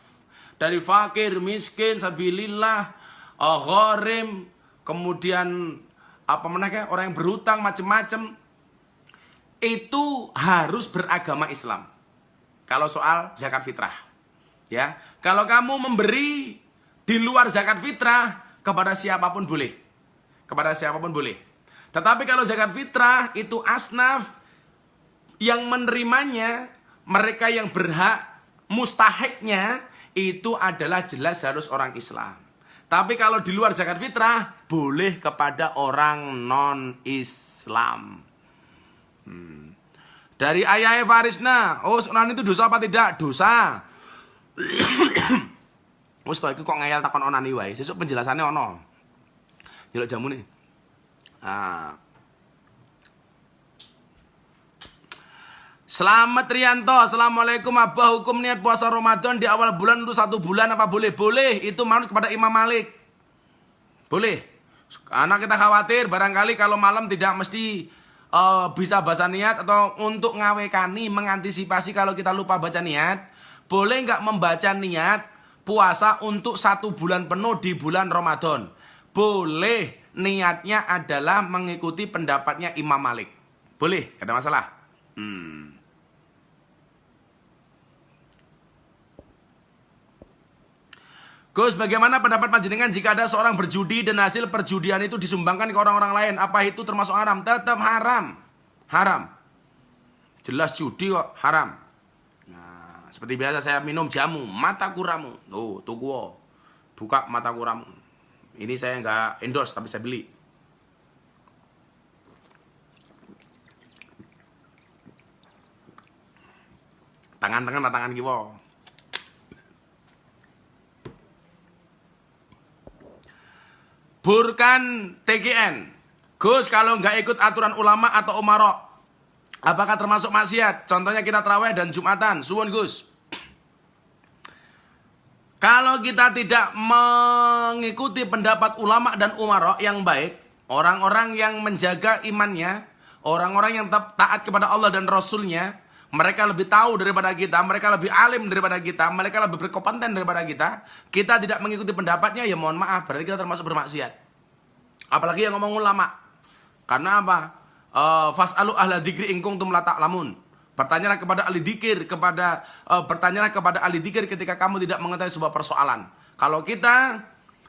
Dari fakir, miskin, sabilillah, gharim, kemudian apa menakah orang yang berhutang macam-macam. Itu harus beragama Islam. Kalau soal zakat fitrah. Ya, kalau kamu memberi di luar zakat fitrah kepada siapapun boleh. Kepada siapapun boleh. Tetapi kalau zakat fitrah itu asnaf yang menerimanya, mereka yang berhak mustahiknya itu adalah jelas harus orang Islam. Tapi kalau di luar zakat fitrah boleh kepada orang non-Islam. Dari Ayah Farisna, oh onani itu dosa apa tidak? Dosa. Mustoh iki kok ngayal takon onani wae. Sesuk penjelasannya ono. Jelok jamu nih. Selamat Rianto, assalamualaikum Abah. Hukum niat puasa Ramadan di awal bulan untuk 1 bulan apa boleh? Boleh, itu manut kepada Imam Malik. Boleh. Karena kita khawatir barangkali kalau malam tidak mesti bisa baca niat, atau untuk ngawekani mengantisipasi kalau kita lupa baca niat. Boleh nggak membaca niat puasa untuk 1 bulan penuh di bulan Ramadan? Boleh, niatnya adalah mengikuti pendapatnya Imam Malik. Boleh, gak ada masalah. Gus, bagaimana pendapat panjenengan jika ada seorang berjudi dan hasil perjudian itu disumbangkan ke orang-orang lain? Apa itu termasuk haram? Tetap haram. Haram. Jelas judi kok, haram. Seperti biasa saya minum jamu, mata kuramu. Oh, tuku. Buka mata kuramu. Ini saya nggak endorse, tapi saya beli. Tangan-tangan, tangan kiwa. Burkan TGN. Gus, kalau nggak ikut aturan ulama atau umarok, apakah termasuk maksiat? Contohnya kita tarawih dan Jumatan. Suwun Gus. Kalau kita tidak mengikuti pendapat ulama dan umarok yang baik, orang-orang yang menjaga imannya, orang-orang yang taat kepada Allah dan Rasulnya, mereka lebih tahu daripada kita, mereka lebih alim daripada kita, mereka lebih berkompeten daripada kita tidak mengikuti pendapatnya, ya mohon maaf, berarti kita termasuk bermaksiat. Apalagi yang ngomong ulama. Karena apa? Fas'alu ahla dzikri in kuntum la ta'lamun. Bertanyalah kepada ahli dzikir, bertanyalah kepada ahli dzikir ketika kamu tidak mengetahui sebuah persoalan. Kalau kita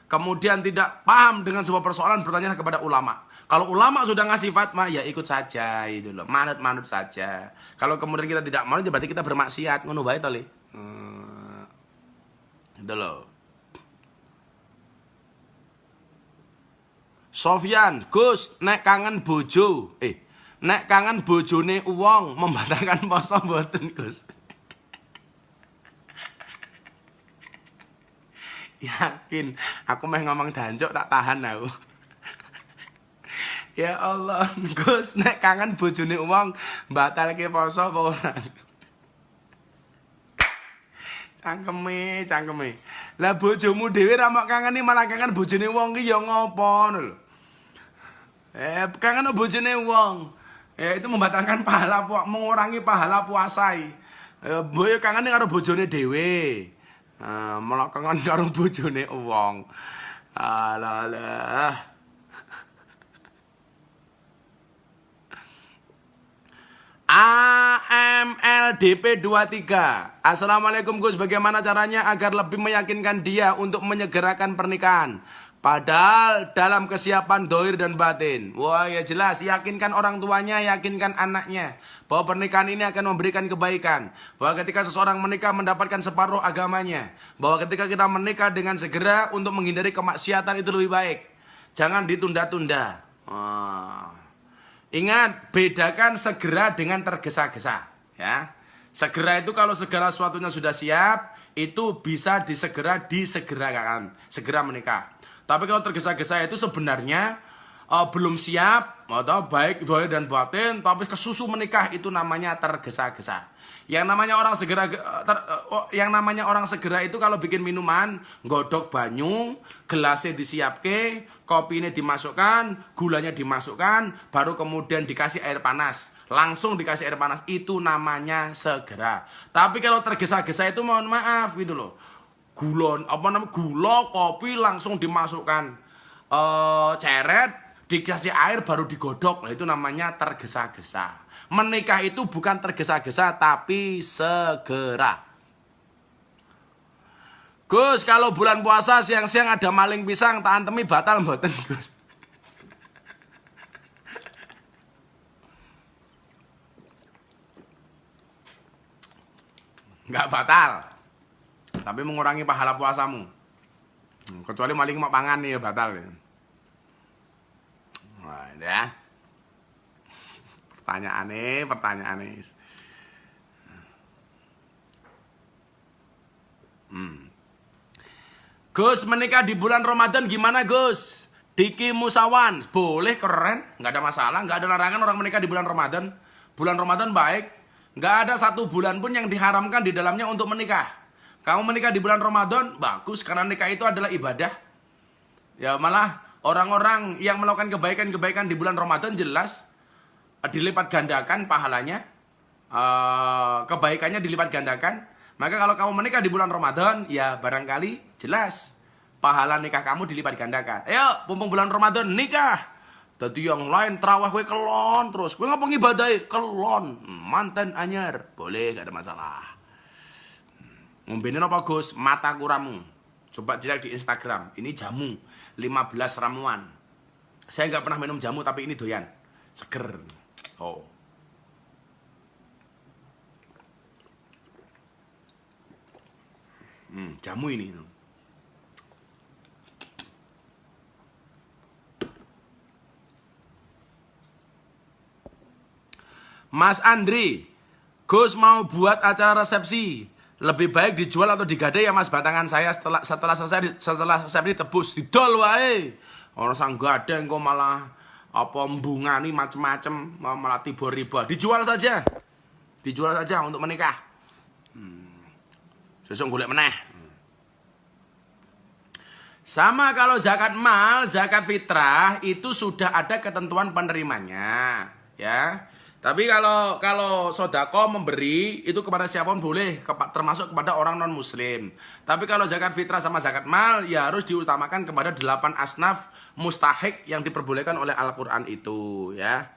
kemudian tidak paham dengan sebuah persoalan, bertanyalah kepada ulama. Kalau ulama sudah ngasih fatwa, ya ikut saja itu loh, manut-manut saja. Kalau kemudian kita tidak manut, berarti kita bermaksiat, ngono bae to le. Itu loh. Sofyan, Gus, nek kangen bojo, nek kangen bojone uwong membatalkan puasa mboten, Gus? Yakin, aku meh ngomong dancuk tak tahan aku. Ya Allah, Gus, nek kangen bojone uwong batalke puasa apa ora? Cangkeme. Lah bojomu dhewe ra mok kangeni malah kangen bojone wong ki ya ngopo ngono lho. Kangen bojone wong. Itu membatalkan pahala, mengurangi pahala puasa. Boyo kangen karo bojone dhewe. Malah kangen karo bojone wong. Alah. AMLDP23. Assalamualaikum Gus, bagaimana caranya agar lebih meyakinkan dia untuk menyegerakan pernikahan? Padahal dalam kesiapan dohir dan batin. Wah ya jelas, yakinkan orang tuanya, yakinkan anaknya bahwa pernikahan ini akan memberikan kebaikan. Bahwa ketika seseorang menikah mendapatkan separuh agamanya. Bahwa ketika kita menikah dengan segera untuk menghindari kemaksiatan itu lebih baik. Jangan ditunda-tunda. Ingat, bedakan segera dengan tergesa-gesa. Ya, segera itu kalau segala sesuatunya sudah siap, itu bisa disegerakan, segera menikah. Tapi kalau tergesa-gesa itu sebenarnya belum siap, atau baik dohir dan batin, tapi kesusu menikah, itu namanya tergesa-gesa. Yang namanya orang segera itu kalau bikin minuman, godok banyu, gelasnya disiapke, kopinya dimasukkan, gulanya dimasukkan, baru kemudian dikasih air panas. Langsung dikasih air panas, itu namanya segera. Tapi kalau tergesa-gesa itu mohon maaf gitu loh. Gula kopi langsung dimasukkan, ceret, dikasih air baru digodok. Nah, itu namanya tergesa-gesa. Menikah itu bukan tergesa-gesa tapi segera. Gus, kalau bulan puasa siang-siang ada maling pisang, tak antemi batal mboten, Gus? Enggak batal. Tapi mengurangi pahala puasamu. Kecuali maling mau pangan nih ya batal. Nah, ya. Pertanyaan. Gus, menikah di bulan Ramadan gimana Gus? Diki Musawan, boleh, keren, nggak ada masalah, nggak ada larangan orang menikah di bulan Ramadan. Bulan Ramadan baik, nggak ada satu bulan pun yang diharamkan di dalamnya untuk menikah. Kamu menikah di bulan Ramadan, bagus, karena nikah itu adalah ibadah. Ya malah orang-orang yang melakukan kebaikan-kebaikan di bulan Ramadan jelas dilipat gandakan pahalanya, kebaikannya dilipat gandakan. Maka kalau kamu menikah di bulan Ramadan, ya barangkali jelas pahala nikah kamu dilipat gandakan. Ayo, mumpung bulan Ramadan nikah. Tadi yang lain terawih gue kelon terus, gue ngapa ngibadahi kelon, mantan anyar, boleh, gak ada masalah. Ngombenin apa Gus? Mata kuramu. Coba dilihat di Instagram. Ini jamu 15 ramuan. Saya nggak pernah minum jamu tapi ini doyan. Seger. Oh. Jamu ini. Mas Andri, Gus mau buat acara resepsi. Lebih baik dijual atau digadai ya Mas batangan saya setelah saya ditebus didol wae. Orang sang gadeng kok malah apa mbungani macem-macem, malah tiba riba. Dijual saja untuk menikah. Sesuk golek meneh. Sama kalau zakat mal, zakat fitrah itu sudah ada ketentuan penerimanya, ya. Tapi kalau sodako memberi itu kepada siapapun boleh, termasuk kepada orang non muslim. Tapi kalau zakat fitrah sama zakat mal ya harus diutamakan kepada 8 asnaf mustahik yang diperbolehkan oleh Al-Quran itu, ya.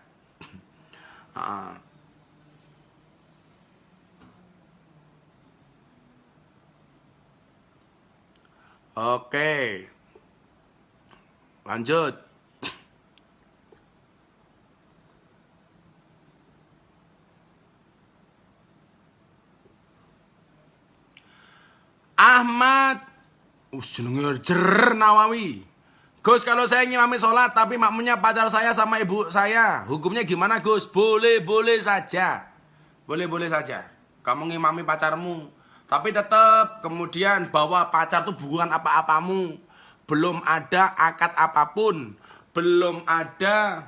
Oke, lanjut. Ahmad jenenge Jer Nawawi. Gus, kalau saya ngimami sholat tapi makmumnya pacar saya sama ibu saya, hukumnya gimana Gus? Boleh saja. Boleh saja. Kamu ngimami pacarmu, tapi tetap kemudian bahwa pacar tuh bukan apa-apamu. Belum ada akad apapun, belum ada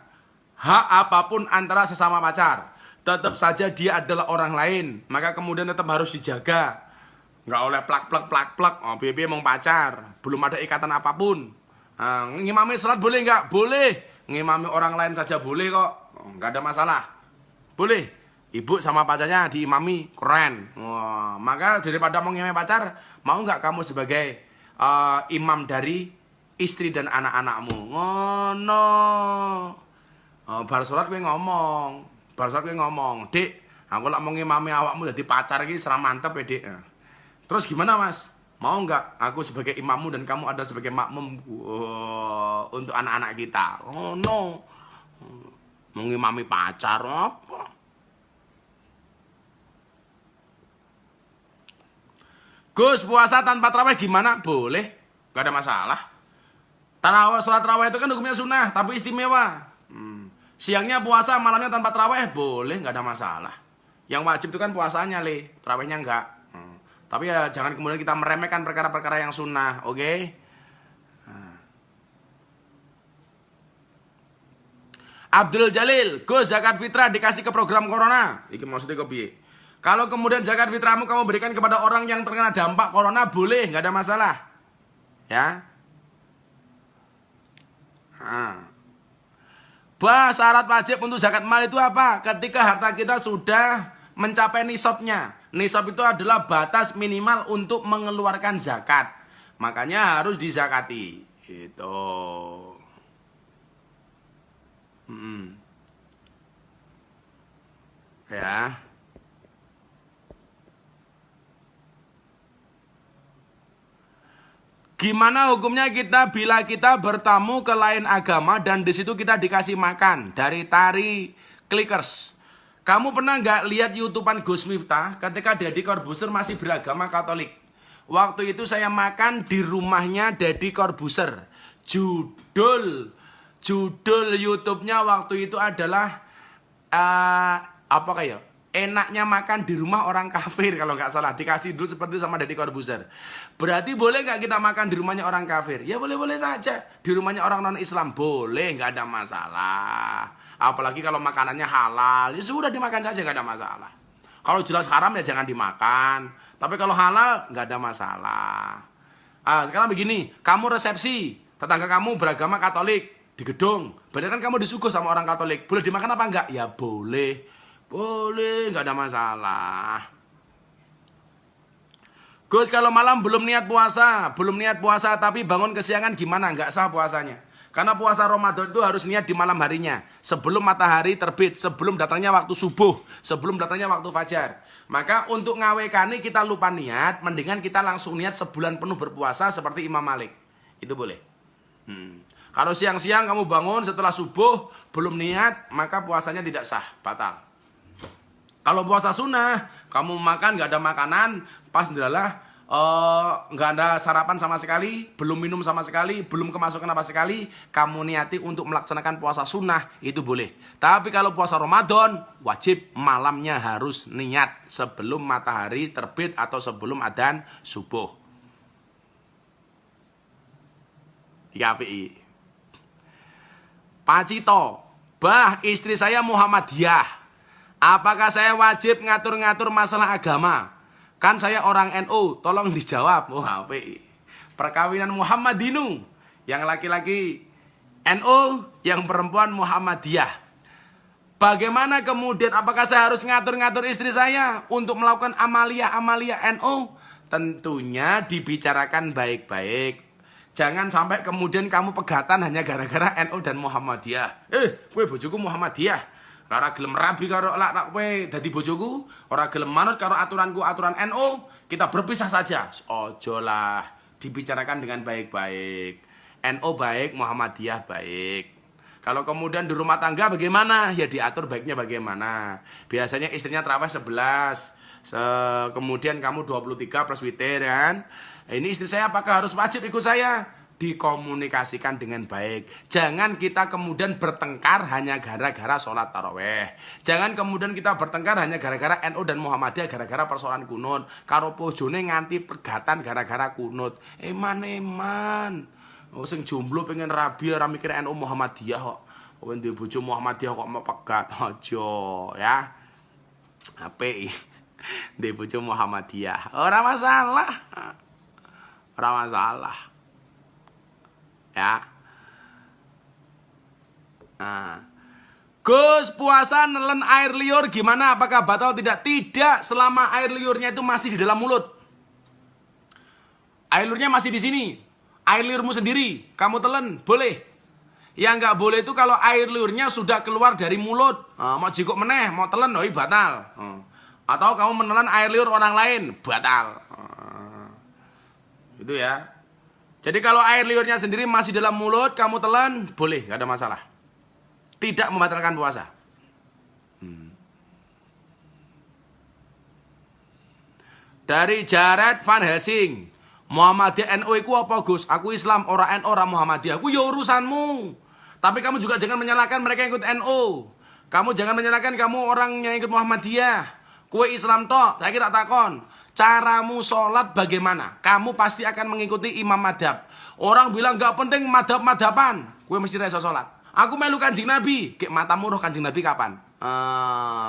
hak apapun antara sesama pacar. Tetap saja dia adalah orang lain, maka kemudian tetap harus dijaga. Nggak oleh plak-plak, oh piye-piye mau pacar, belum ada ikatan apapun. Ngimami salat boleh nggak? Boleh. Ngimami orang lain saja boleh kok, nggak ada masalah. Boleh. Ibu sama pacarnya diimami, keren. Maka daripada mau ngimami pacar, mau nggak kamu sebagai imam dari istri dan anak-anakmu? Ngono. Bar salat gue ngomong, bar salat ngomong, "Dik, aku lak mau ngimami awakmu dadi pacar iki seram mantep ya, Dik." Terus gimana, Mas? Mau nggak aku sebagai imammu dan kamu ada sebagai makmum untuk anak-anak kita? Oh no, mengimami pacar apa? Gus, puasa tanpa tarawih gimana? Boleh, gak ada masalah. Tarawih, sholat tarawih itu kan hukumnya sunnah, tapi istimewa. Siangnya puasa, malamnya tanpa tarawih boleh, gak ada masalah. Yang wajib itu kan puasanya, tarawihnya enggak. Tapi ya jangan kemudian kita meremehkan perkara-perkara yang sunnah, oke? Abdul Jalil, Gus, zakat fitrah dikasih ke program corona. Iki maksudnya ke piye? Kalau kemudian zakat fitrahmu kamu berikan kepada orang yang terkena dampak corona, boleh, nggak ada masalah. Ya. Syarat wajib untuk zakat mal itu apa? Ketika harta kita sudah mencapai nisabnya. Nisab itu adalah batas minimal untuk mengeluarkan zakat. Makanya harus dizakati. Itu. Ya. Gimana hukumnya kita bila kita bertamu ke lain agama dan di situ kita dikasih makan dari tari clickers? Kamu pernah nggak lihat YouTubean Gus Miftah ketika Deddy Corbuzier masih beragama Katolik? Waktu itu saya makan di rumahnya Deddy Corbuzier. Judul YouTube-nya waktu itu adalah apa kayak? Enaknya makan di rumah orang kafir kalau nggak salah. Dikasih dulu seperti itu sama Deddy Corbuzier. Berarti boleh nggak kita makan di rumahnya orang kafir? Ya boleh-boleh saja. Di rumahnya orang non-Islam boleh, nggak ada masalah. Apalagi kalau makanannya halal, ya sudah dimakan saja, nggak ada masalah. Kalau jelas haram ya jangan dimakan. Tapi kalau halal nggak ada masalah. Sekarang begini, kamu resepsi, tetangga kamu beragama Katolik di gedung. Berarti kan kamu disuguh sama orang Katolik. Boleh dimakan apa enggak? Ya boleh. Boleh, nggak ada masalah. Gus, kalau malam belum niat puasa tapi bangun kesiangan gimana? Nggak sah puasanya. Karena puasa Ramadan itu harus niat di malam harinya. Sebelum matahari terbit, sebelum datangnya waktu subuh, sebelum datangnya waktu fajar. Maka untuk ngawekani kita lupa niat, mendingan kita langsung niat sebulan penuh berpuasa seperti Imam Malik. Itu boleh. Kalau siang-siang kamu bangun setelah subuh, belum niat, maka puasanya tidak sah, batal. Kalau puasa sunnah, kamu makan nggak ada makanan, pas adalah nggak ada sarapan sama sekali, belum minum sama sekali, belum kemasukan apa sekali, kamu niati untuk melaksanakan puasa sunnah, itu boleh. Tapi kalau puasa Ramadan, wajib malamnya harus niat sebelum matahari terbit atau sebelum adzan subuh. YPI. Pak Cito, Bah, istri saya Muhammadiyah. Apakah saya wajib ngatur-ngatur masalah agama? Kan saya orang NU, tolong dijawab. HPI. Perkawinan Muhammadinu, yang laki-laki NU, yang perempuan Muhammadiyah. Bagaimana kemudian, apakah saya harus ngatur-ngatur istri saya untuk melakukan amalia-amalia NU? Tentunya dibicarakan baik-baik. Jangan sampai kemudian kamu pegatan hanya gara-gara NU dan Muhammadiyah. Kowe bojoku Muhammadiyah. Ora gelem rabi karo lak kowe dadi bojoku, ora gelem manut karo aturanku aturan NU, kita berpisah saja. Ojo lah, dibicarakan dengan baik-baik. NU baik, Muhammadiyah baik. Kalau kemudian di rumah tangga bagaimana? Ya diatur baiknya bagaimana. Biasanya istrinya tarawih 11, kemudian kamu 23 plus witir kan. Ini istri saya apakah harus wajib ikut saya? Dikomunikasikan dengan baik. Jangan kita kemudian bertengkar hanya gara-gara sholat taraweh. Jangan kemudian kita bertengkar hanya gara-gara NU dan Muhammadiyah, gara-gara persoalan kunut. Karo bojone nganti pegatan gara-gara kunut. Eman. Sing jomblo pengen rabi ora mikir NU Muhammadiyah kok. Kowe duwe bojo Muhammadiyah kok mau pegat. Aja ya. Apik. Duwe bojo Muhammadiyah. Ora masalah. Ora masalah. Ya. Gus, puasa nelen air liur gimana? Apakah batal tidak? Tidak, selama air liurnya itu masih di dalam mulut. Air liurnya masih di sini. Air liurmu sendiri, kamu telan, boleh. Yang nggak boleh itu kalau air liurnya sudah keluar dari mulut. Mau jikuk meneh, mau telan, batal. Atau kamu menelan air liur orang lain, batal. Itu ya. Jadi kalau air liurnya sendiri masih dalam mulut, kamu telan, boleh, nggak ada masalah. Tidak membatalkan puasa. Dari Jared Van Helsing, Muhammadiyah NU iku apa Gus? Aku Islam, ora NU, ora Muhammadiyah. Aku ya urusanmu. Tapi kamu juga jangan menyalahkan mereka yang ikut NU. Kamu jangan menyalahkan kamu orang yang ikut Muhammadiyah. Kue Islam toh, saya tak takon. Caramu sholat bagaimana? Kamu pasti akan mengikuti imam madhab. Orang bilang gak penting madhab-madhaban. Kue mesti rasa sholat. Aku melu Kanjeng Nabi. Kayak matamu roh Kanjeng Nabi kapan?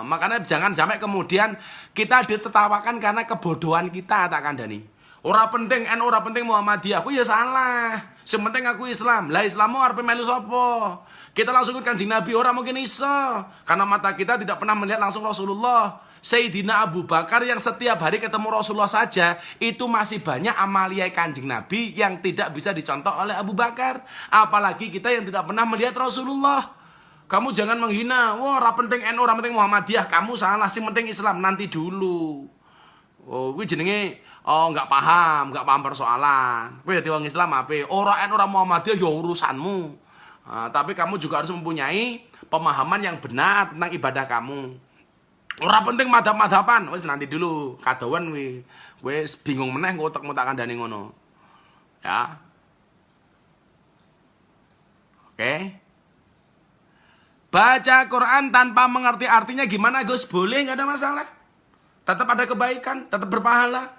Makanya jangan sampai kemudian kita ditertawakan karena kebodohan kita, tak kandani. Ora penting NU, ora penting Muhammadiyah. Aku ya salah. Yang penting aku Islam. Lah Islammu arep melu sapa? Kita langsung ikut Kanjeng Nabi, ora mungkin iso. Karena mata kita tidak pernah melihat langsung Rasulullah. Sayyidina Abu Bakar yang setiap hari ketemu Rasulullah saja, itu masih banyak amalia Kanjeng Nabi yang tidak bisa dicontoh oleh Abu Bakar. Apalagi kita yang tidak pernah melihat Rasulullah. Kamu jangan menghina, wah ora penting NU, ora penting Muhammadiyah, kamu salah, sing penting Islam, nanti dulu. Oh, kuwi jenenge nggak paham persoalan. Kowe dadi wong Islam apa? Ora NU, ora Muhammadiyah ya urusanmu. Tapi kamu juga harus mempunyai pemahaman yang benar tentang ibadah kamu. Ora penting madhab-madhaban, wis nanti dulu, kadowan kuwi. Wis bingung meneh kok otak-otak kandhane ngono. Ya. Oke. Baca Quran tanpa mengerti artinya gimana Gus? Boleh, nggak ada masalah. Tetap ada kebaikan, tetap berpahala.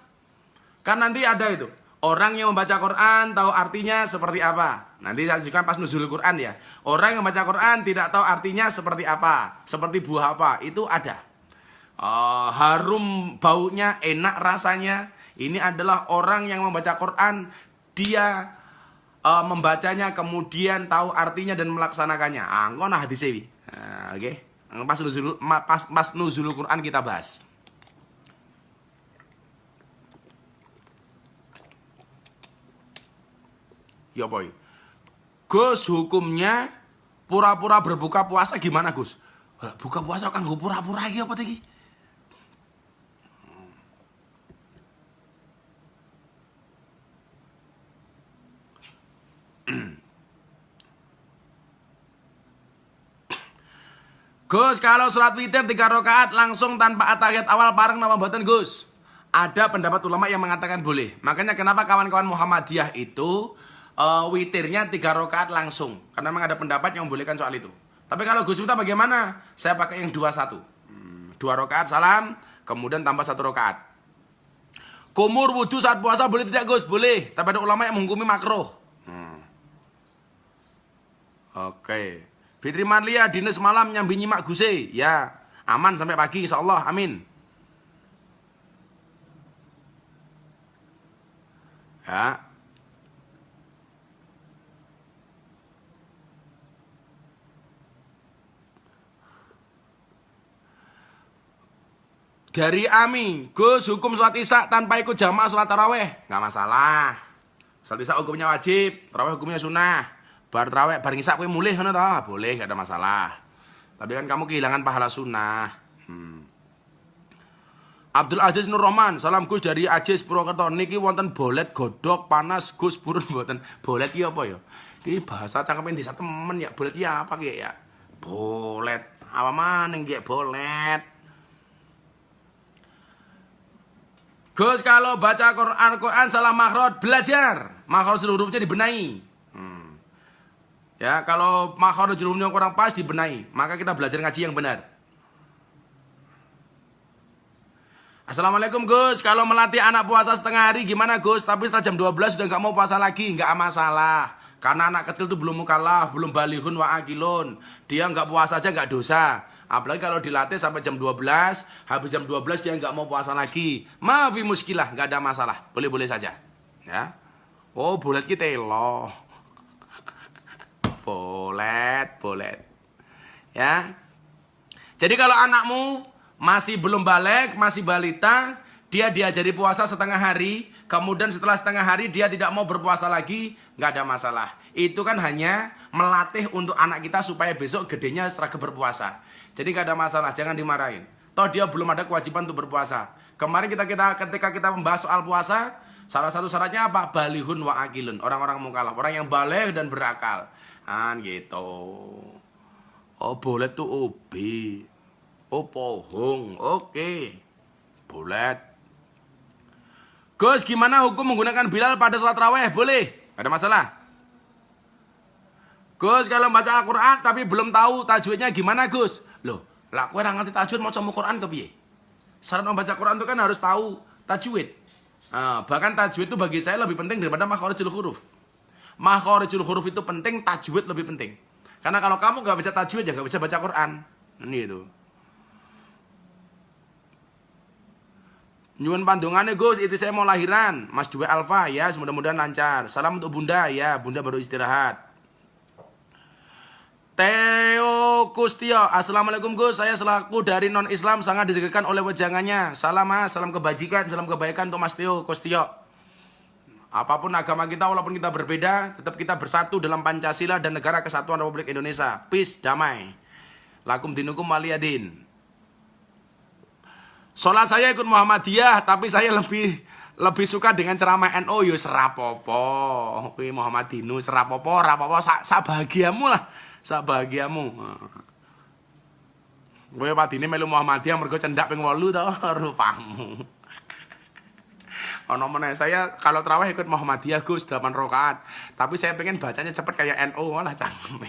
Kan nanti ada itu. Orang yang membaca Quran tahu artinya seperti apa. Nanti saya tunjukkan pas nuzul Quran ya. Orang yang membaca Quran tidak tahu artinya seperti apa. Seperti buah apa. Itu ada. Harum baunya, enak rasanya. Ini adalah orang yang membaca Quran. Dia membacanya kemudian tahu artinya dan melaksanakannya. Engko nah hadis iki. Oke. Pas nuzul Quran kita bahas. Ya boy. Gus, hukumnya pura-pura berbuka puasa gimana Gus? Buka puasa kan pura-pura iki apa iki? Gus, kalau sholat witir 3 rakaat langsung tanpa at-tahiyat awal bareng nama mboten Gus? Ada pendapat ulama yang mengatakan boleh. Makanya kenapa kawan-kawan Muhammadiyah itu witirnya 3 rakaat langsung. Karena memang ada pendapat yang membolehkan soal itu. Tapi kalau Gus Miftah bagaimana? Saya pakai yang 2-1. 2 rakaat salam, kemudian tambah 1 rakaat. Kumur wudhu saat puasa boleh tidak Gus? Boleh. Tapi ada ulama yang menghukumi makruh. Oke. Fitri Marlia dinas malam nyambi nyimak Guse. Ya, aman sampai pagi insyaallah. Amin. Ya. Dari Ami, Gus hukum sholat isya tanpa ikut jamaah sholat taraweh nggak masalah. Sholat isya hukumnya wajib, taraweh hukumnya sunnah. Bar taraweh, bar isya kowe mulih ngono ta? Boleh, nggak ada masalah. Tapi kan kamu kehilangan pahala sunnah. Abdul Aziz Nur Rahman, salam Gus dari Aziz Purwokerto. Niki wonten bolet godhog panas Gus purun mboten. Bolet iki apa ya? Iki bahasa cangkepe desa temen ya. Bolet iki apa ki ya? Bolet. Apa maning ki bolet? Gus kalau baca Quran salah makhraj belajar. Makhraj seluruh hurufnya dibenahi. Ya, kalau makhraj hurufnya kurang pas dibenahi. Maka kita belajar ngaji yang benar. Assalamualaikum Gus, kalau melatih anak puasa setengah hari gimana Gus? Tapi setelah jam 12 sudah nggak mau puasa lagi, nggak masalah. Karena anak kecil itu belum mukallaf, belum balihun wa akilun. Dia nggak puasa aja nggak dosa. Apalagi kalau dilatih sampai jam 12, habis jam 12 dia nggak mau puasa lagi. Maafi muskilah, nggak ada masalah, boleh-boleh saja. Ya, oh bolet kita loh, bolet. Ya, jadi kalau anakmu masih belum balik, masih balita, Dia diajari puasa setengah hari, kemudian setelah setengah hari dia tidak mau berpuasa lagi, nggak ada masalah. Itu kan hanya melatih untuk anak kita supaya besok gedenya seragam berpuasa. Jadi nggak ada masalah, jangan dimarahin. Toh dia belum ada kewajiban untuk berpuasa. Kemarin ketika kita membahas soal puasa, salah satu syaratnya apa? Balihun wa akilun, orang-orang mukallaf, orang yang baligh dan berakal. Gitu. Oh boleh tuh obi. Oh pohong, oke. Boleh. Gus, gimana hukum menggunakan Bilal pada sholat raweh? Boleh, ada masalah. Gus, kalau baca Al-Quran tapi belum tahu tajwidnya gimana, Gus? Loh, lah kowe ora ngerti tajwid maca Quran kepiye? Syarat membaca Quran itu kan harus tahu tajwid. Bahkan tajwid itu bagi saya lebih penting daripada makharijul huruf. Makharijul huruf itu penting, tajwid lebih penting. Karena kalau kamu nggak bisa tajwid ya nggak bisa baca Quran. Ini itu. Nyuwun pandungane Gus, itu saya mau lahiran. Mas Dwi Alfa, ya mudah-mudahan lancar. Salam untuk Bunda, ya Bunda baru istirahat. Theo Kustio, Assalamualaikum Gus, saya selaku dari non-Islam sangat disegerakan oleh wejangannya. Salam Mas, salam kebajikan, salam kebaikan untuk Mas Theo Kustio. Apapun agama kita, walaupun kita berbeda, tetap kita bersatu dalam Pancasila dan Negara Kesatuan Republik Indonesia. Peace, damai. Lakum dinukum waliyadin. Sholat saya ikut Muhammadiyah, tapi saya lebih suka dengan ceramah NU. Yo serapopo, kuwi Muhammadinu serapopo, sak bahagiamu lah, sak bahagiamu. Kowe padine melu Muhammadiyah mergo cendak ping 8 to rupamu. Ono meneh saya kalau tarawih ikut Muhammadiyah Gus 8 rakaat, tapi saya pengen bacanya cepet kayak NU malah cangkem.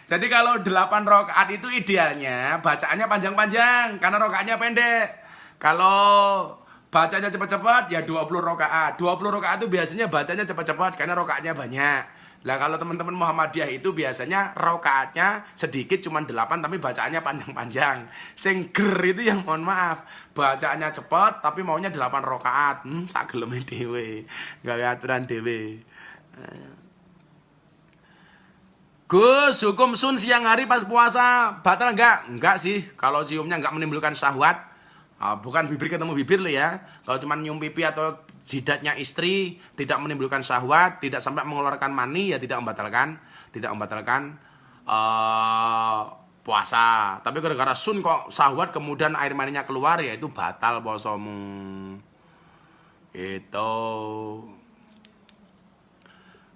Jadi kalau 8 rakaat itu idealnya bacaannya panjang-panjang karena rakaatnya pendek. Kalau bacanya cepat-cepat ya 20 rakaat. 20 rakaat itu biasanya bacanya cepat-cepat karena rakaatnya banyak. Lah kalau teman-teman Muhammadiyah itu biasanya rakaatnya sedikit cuma 8 tapi bacaannya panjang-panjang. Sing ger itu yang mohon maaf, bacaannya cepat tapi maunya 8 rakaat. Sak geleme dhewe. Gawe aturan dhewe. Gus, hukum sun siang hari pas puasa batal enggak? Enggak sih, kalau ciumnya enggak menimbulkan syahwat. Bukan bibir ketemu bibir loh ya. Kalau cuma nyium pipi atau jidatnya istri tidak menimbulkan syahwat, tidak sampai mengeluarkan mani ya tidak membatalkan puasa. Tapi gara-gara sun kok syahwat kemudian air maninya keluar ya itu batal posomu. Itu.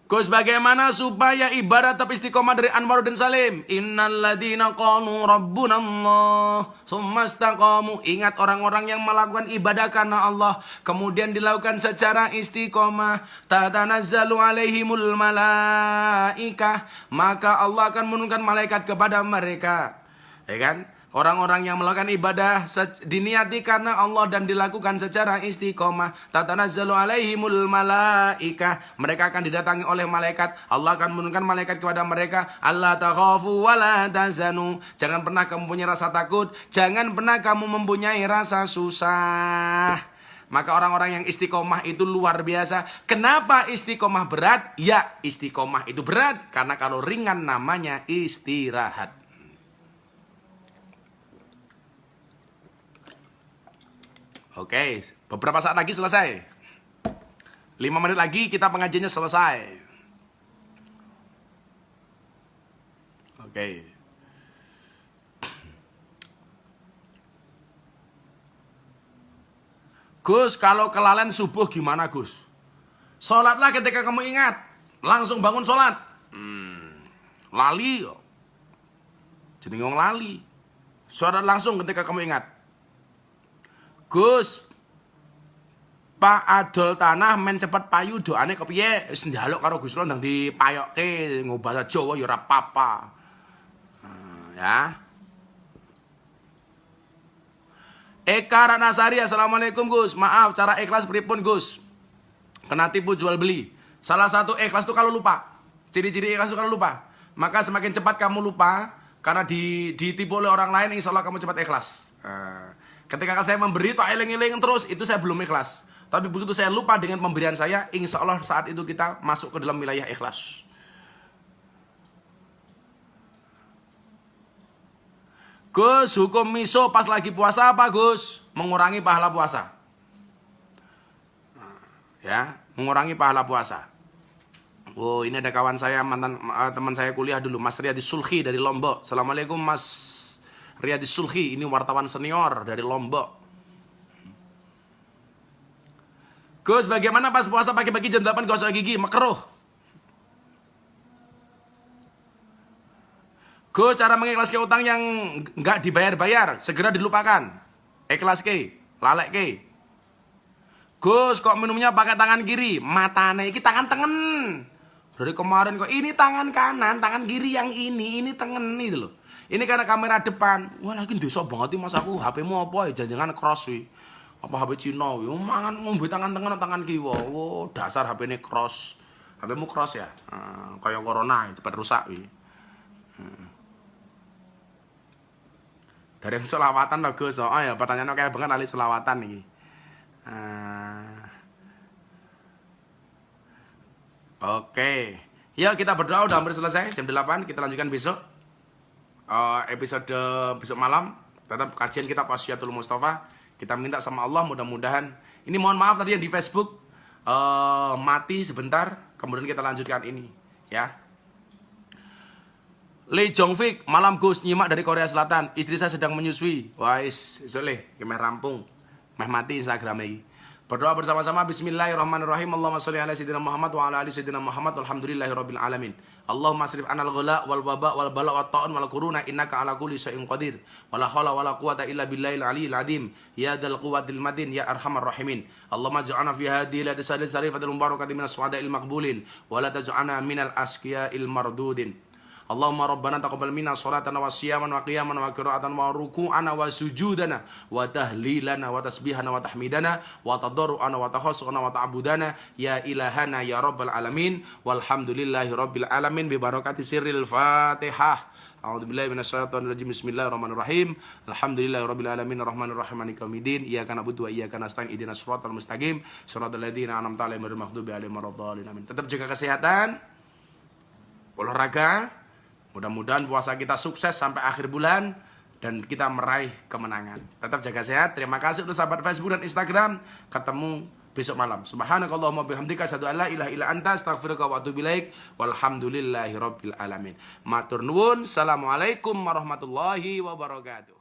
Gus, bagaimana supaya ibadah tetap istiqomah dari Anwaruddin Salim? Innalladzina qalu rabbunallah tsumma istaqamu. Ingat orang-orang yang melakukan ibadah karena Allah kemudian dilakukan secara istiqomah, tatanazzalu alaihimul malaikah, maka Allah akan menurunkan malaikat kepada mereka. Ya kan? Orang-orang yang melakukan ibadah diniati karena Allah dan dilakukan secara istiqomah, tatanazzalu alaihimul malaikah, mereka akan didatangi oleh malaikat. Allah akan menurunkan malaikat kepada mereka. Allah takhafu wala tahzanu. Jangan pernah kamu punya rasa takut, jangan pernah kamu mempunyai rasa susah. Maka orang-orang yang istiqomah itu luar biasa. Kenapa istiqomah berat? Ya, istiqomah itu berat karena kalau ringan namanya istirahat. Oke, beberapa saat lagi selesai. 5 menit lagi kita pengajiannya selesai. Oke. Gus, kalau kelalen subuh gimana Gus? Sholatlah ketika kamu ingat. Langsung bangun sholat. Lali. Jadi ngomong lali. Sholat langsung ketika kamu ingat. Gus, Pak adol tanah men cepet payu doane kepiye? Wis njaluk karo Gusti Allah ndang dipayokke nggo basa Jawa ya ora apa-apa. Ya. Eka Ranasari, Assalamualaikum Gus. Maaf, cara ikhlas pripun Gus? Kena tipu jual beli. Salah satu ikhlas itu kalau lupa. Ciri-ciri ikhlas itu kalau lupa. Maka semakin cepat kamu lupa karena ditipu oleh orang lain, insya Allah kamu cepat ikhlas. Ketika saya memberi tak eling-eling terus, itu saya belum ikhlas. Tapi begitu saya lupa dengan pemberian saya, insya Allah saat itu kita masuk ke dalam wilayah ikhlas. Gus, hukum miso pas lagi puasa apa Gus? Mengurangi pahala puasa. Ya, mengurangi pahala puasa. Oh, ini ada kawan saya, mantan teman saya kuliah dulu, Mas Riyadi Sulhi dari Lombok. Assalamualaikum Mas Riyadi Sulhi, ini wartawan senior dari Lombok. Gus, bagaimana pas puasa pagi-pagi jam 8 gosok gigi? Makruh. Gus, cara mengikhlaskan utang yang nggak dibayar-bayar, segera dilupakan. Ikhlas ke, lalek ke. Gus, kok minumnya pakai tangan kiri? Matane iki tangan tengen. Dari kemarin kok ini tangan kanan, tangan kiri yang ini tengen itu loh. Ini karena kamera depan. Wah, lagi ndesok banget Mas aku. HP-mu apa ya? Jangan cross wi. Apa HP Cina wi? Mangan ngombe tangan tengen tangan kiwa. Oh, dasar HP ini cross. HP-mu cross ya? Kayak corona cepat rusak wi. Dari yang selawatan loh Gus. Oh ya, pertanyaannya kayak banget ahli selawatan nih. Oke. Ya, kita berdoa udah hampir selesai jam 8. Kita lanjutkan besok. Episode besok malam. Tetap kajian kita Wasiatul Mustafa. Kita minta sama Allah mudah-mudahan. Ini mohon maaf tadi yang di Facebook mati sebentar. Kemudian kita lanjutkan ini, ya. Lee Jongfik, malam Gus, nyimak dari Korea Selatan. Istri saya sedang menyusui. Wais, soleh, kemeh rampung. Meh mati Instagram ini. Berdoa bersama-sama. Bismillahirrahmanirrahim. Allahumma sholli ala sayyidina Muhammad wa ala ali sayyidina Muhammad. Walhamdulillahirabbil alamin. Allahumma asrif anal ghala wal waba wal bala wat ta'un wal quruna innaka ala kulli syai'in qadir. Wala haula wala quwata illa billahil aliyil azim. Ya dzal quwwatil matin ya arhamar rahimin. Allahumma ij'alna fi hadhihi la tasadil sarifatil mubarakati minas suhada'il maqbulin wa la taj'alna minal asqiya'il mardudin. Allahumma rabbana taqabbal minna sholatana wa siyaman wa qiyaman wa qira'atan wa ruku'ana wa sujudana wa tahlilana wa tasbihana wa tahmidana wa tadarru'ana wa takhassu'ana wa ta'budana ya ilahana ya rabbal alamin walhamdulillahi rabbil alamin bi barakati sirril Fatihah. A'udzubillahi minasyaitonir rajim. Bismillahirrahmanirrahim. Alhamdulillahi rabbil alamin arrahmanir rahim maliki yaumiddin. Iyyaka na'budu wa iyyaka nasta'in ihdinas siratal mustaqim siratal ladzina an'amta 'alaihim ghairil maghdubi 'alaihim waladdallin. Amin. Tetap jaga kesehatan. Olahraga. Mudah-mudahan puasa kita sukses sampai akhir bulan dan kita meraih kemenangan. Tetap jaga sehat. Terima kasih untuk sahabat Facebook dan Instagram. Ketemu besok malam. Subhanakallahumma bihamdika asyhadu an la ilaha illa anta astaghfiruka wa atubu ilaik. Walhamdulillahirabbil alamin. Matur nuwun. Assalamualaikum warahmatullahi wabarakatuh.